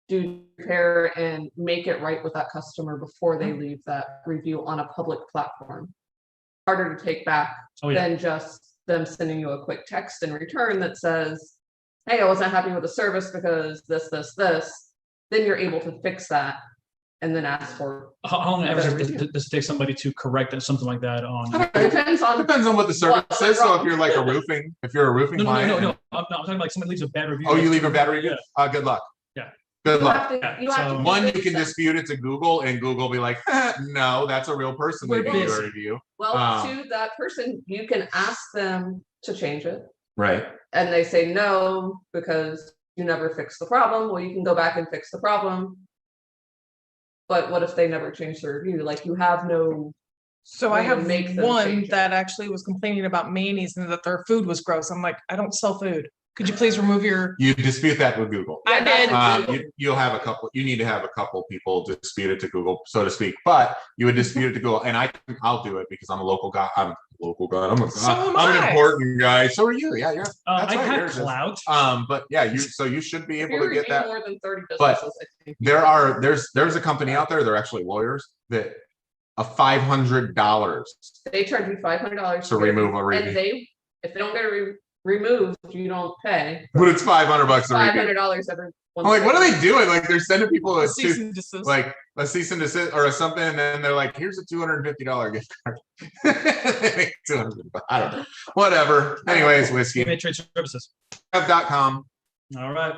do repair and make it right with that customer before they leave that review on a public platform. Harder to take back than just them sending you a quick text in return that says, hey, I wasn't happy with the service because this. Then you're able to fix that and then ask for. How long does it take somebody to correct something like that on? It depends on what the service is. So if you're like a roofing client. No. I'm talking about like somebody leaves a bad review. Oh, you leave a bad review? Good luck. Yeah. Good luck. One, you can dispute it to Google, and Google will be like, no, that's a real person leaving you a review. Well, to that person, you can ask them to change it. Right. And they say no because you never fix the problem. Well, you can go back and fix the problem. But what if they never change the review? Like, you have no. So I have one that actually was complaining about mayonnaise and that their food was gross. I'm like, I don't sell food. Could you please remove your? You dispute that with Google. I did. You'll have a couple. You need to have a couple people dispute it to Google, so to speak. But you would dispute it to Google, and I'll do it because I'm a local guy. I'm a local guy. I'm an important guy. So are you? Yeah. I have clout. But yeah, you should be able to get that. More than 30 businesses, but there's a company out there. They're actually lawyers that $500. They charge you $500 to remove a review. And if they don't get removed, you don't pay. But it's $500 a review. $500 every. I'm like, what are they doing? Like, they're sending people a cease and desist or something, and then they're like, here's a $250 gift card. They make $200. I don't know. Whatever. Anyways, whiskey. Trade services. Rev.com. All right.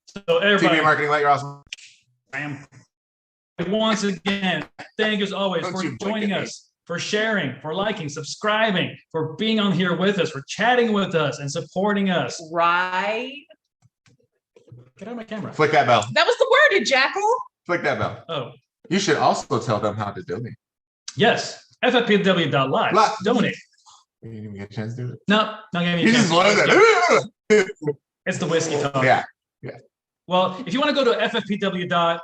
So everybody. TV marketing, like you're awesome. Bam. Once again, thank you as always for joining us, for sharing, for liking, subscribing, for being on here with us, for chatting with us and supporting us. Right. Get out of my camera. Flick that bell. That was the word, Jackal. Flick that bell. Oh. You should also tell them how to donate. Yes. FFPW.live. Donate. You didn't even get a chance to do it. No, not giving me You just learned that. It's the whiskey talk. Yeah. Well, if you want to go to FFPW.live,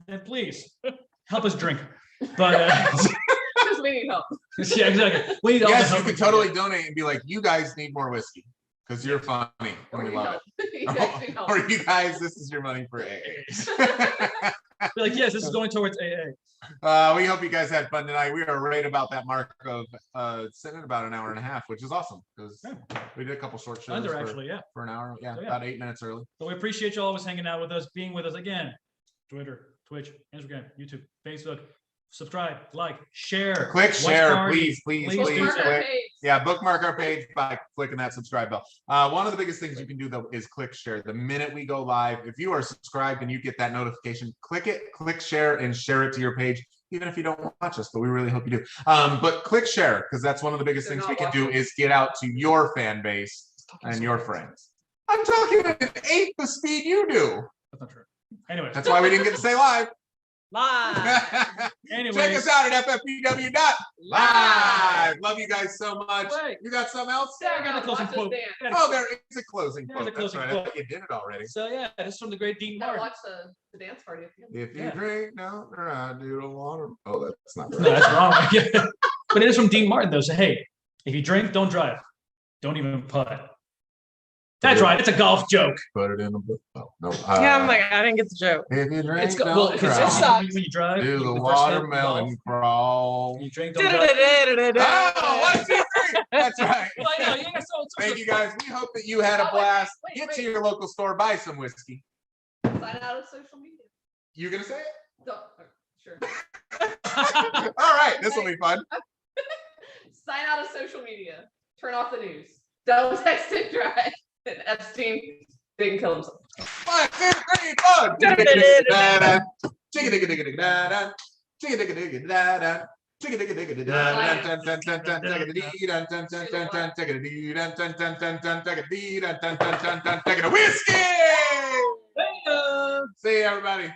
then please help us drink. But because we need help. Yeah, exactly. We need all the help. You could totally donate and be like, you guys need more whiskey because you're funny and we love it. Or you guys, this is your money for AA. Be like, yes, this is going towards AA. We hope you guys had fun tonight. We are right about that mark of sitting at about an hour and a half, which is awesome because we did a couple short shows for an hour. Yeah, about 8 minutes early. So we appreciate you always hanging out with us, being with us again. Twitter, Twitch, Instagram, YouTube, Facebook. Subscribe, like, share. Click share, please. Click. Yeah, bookmark our page by clicking that subscribe bell. One of the biggest things you can do though is click share. The minute we go live, if you are subscribed and you get that notification, click it, click share, and share it to your page, even if you don't watch us, but we really hope you do. But click share, because that's one of the biggest things we can do is get out to your fan base and your friends. I'm talking at an eighth the speed you do. That's not true. Anyway. That's why we didn't get to say live. Anyways. Check us out at ffpw.live. Love you guys so much. Wait. You got something else? Yeah, I got a closing quote. Oh, there is a closing quote. That's right. I thought you did it already. So yeah, this is from the great Dean Martin. Watch the dance party. If you drink, no, I do the water. Oh, that's not right. No, that's wrong. But it is from Dean Martin though. So hey, if you drink, don't drive. Don't even putt. That's right. It's a golf joke. Put it in the book. Oh, no. Yeah, I'm like, I didn't get the joke. If you drink, It's don't well, drive. When you drive, Do the watermelon crawl. You drink, don't drive. Oh, 1, 2, 3. That's right. Well, I know, Thank you guys. We hope that you had a blast. Get to your local store, buy some whiskey. Sign out of social media. You gonna say it? No, sure. All right, this will be fun. Sign out of social media. Turn off the news. Don't text and drive. And Epstein didn't kill himself. 1, 2, 3, 4. Whiskey! See you, everybody.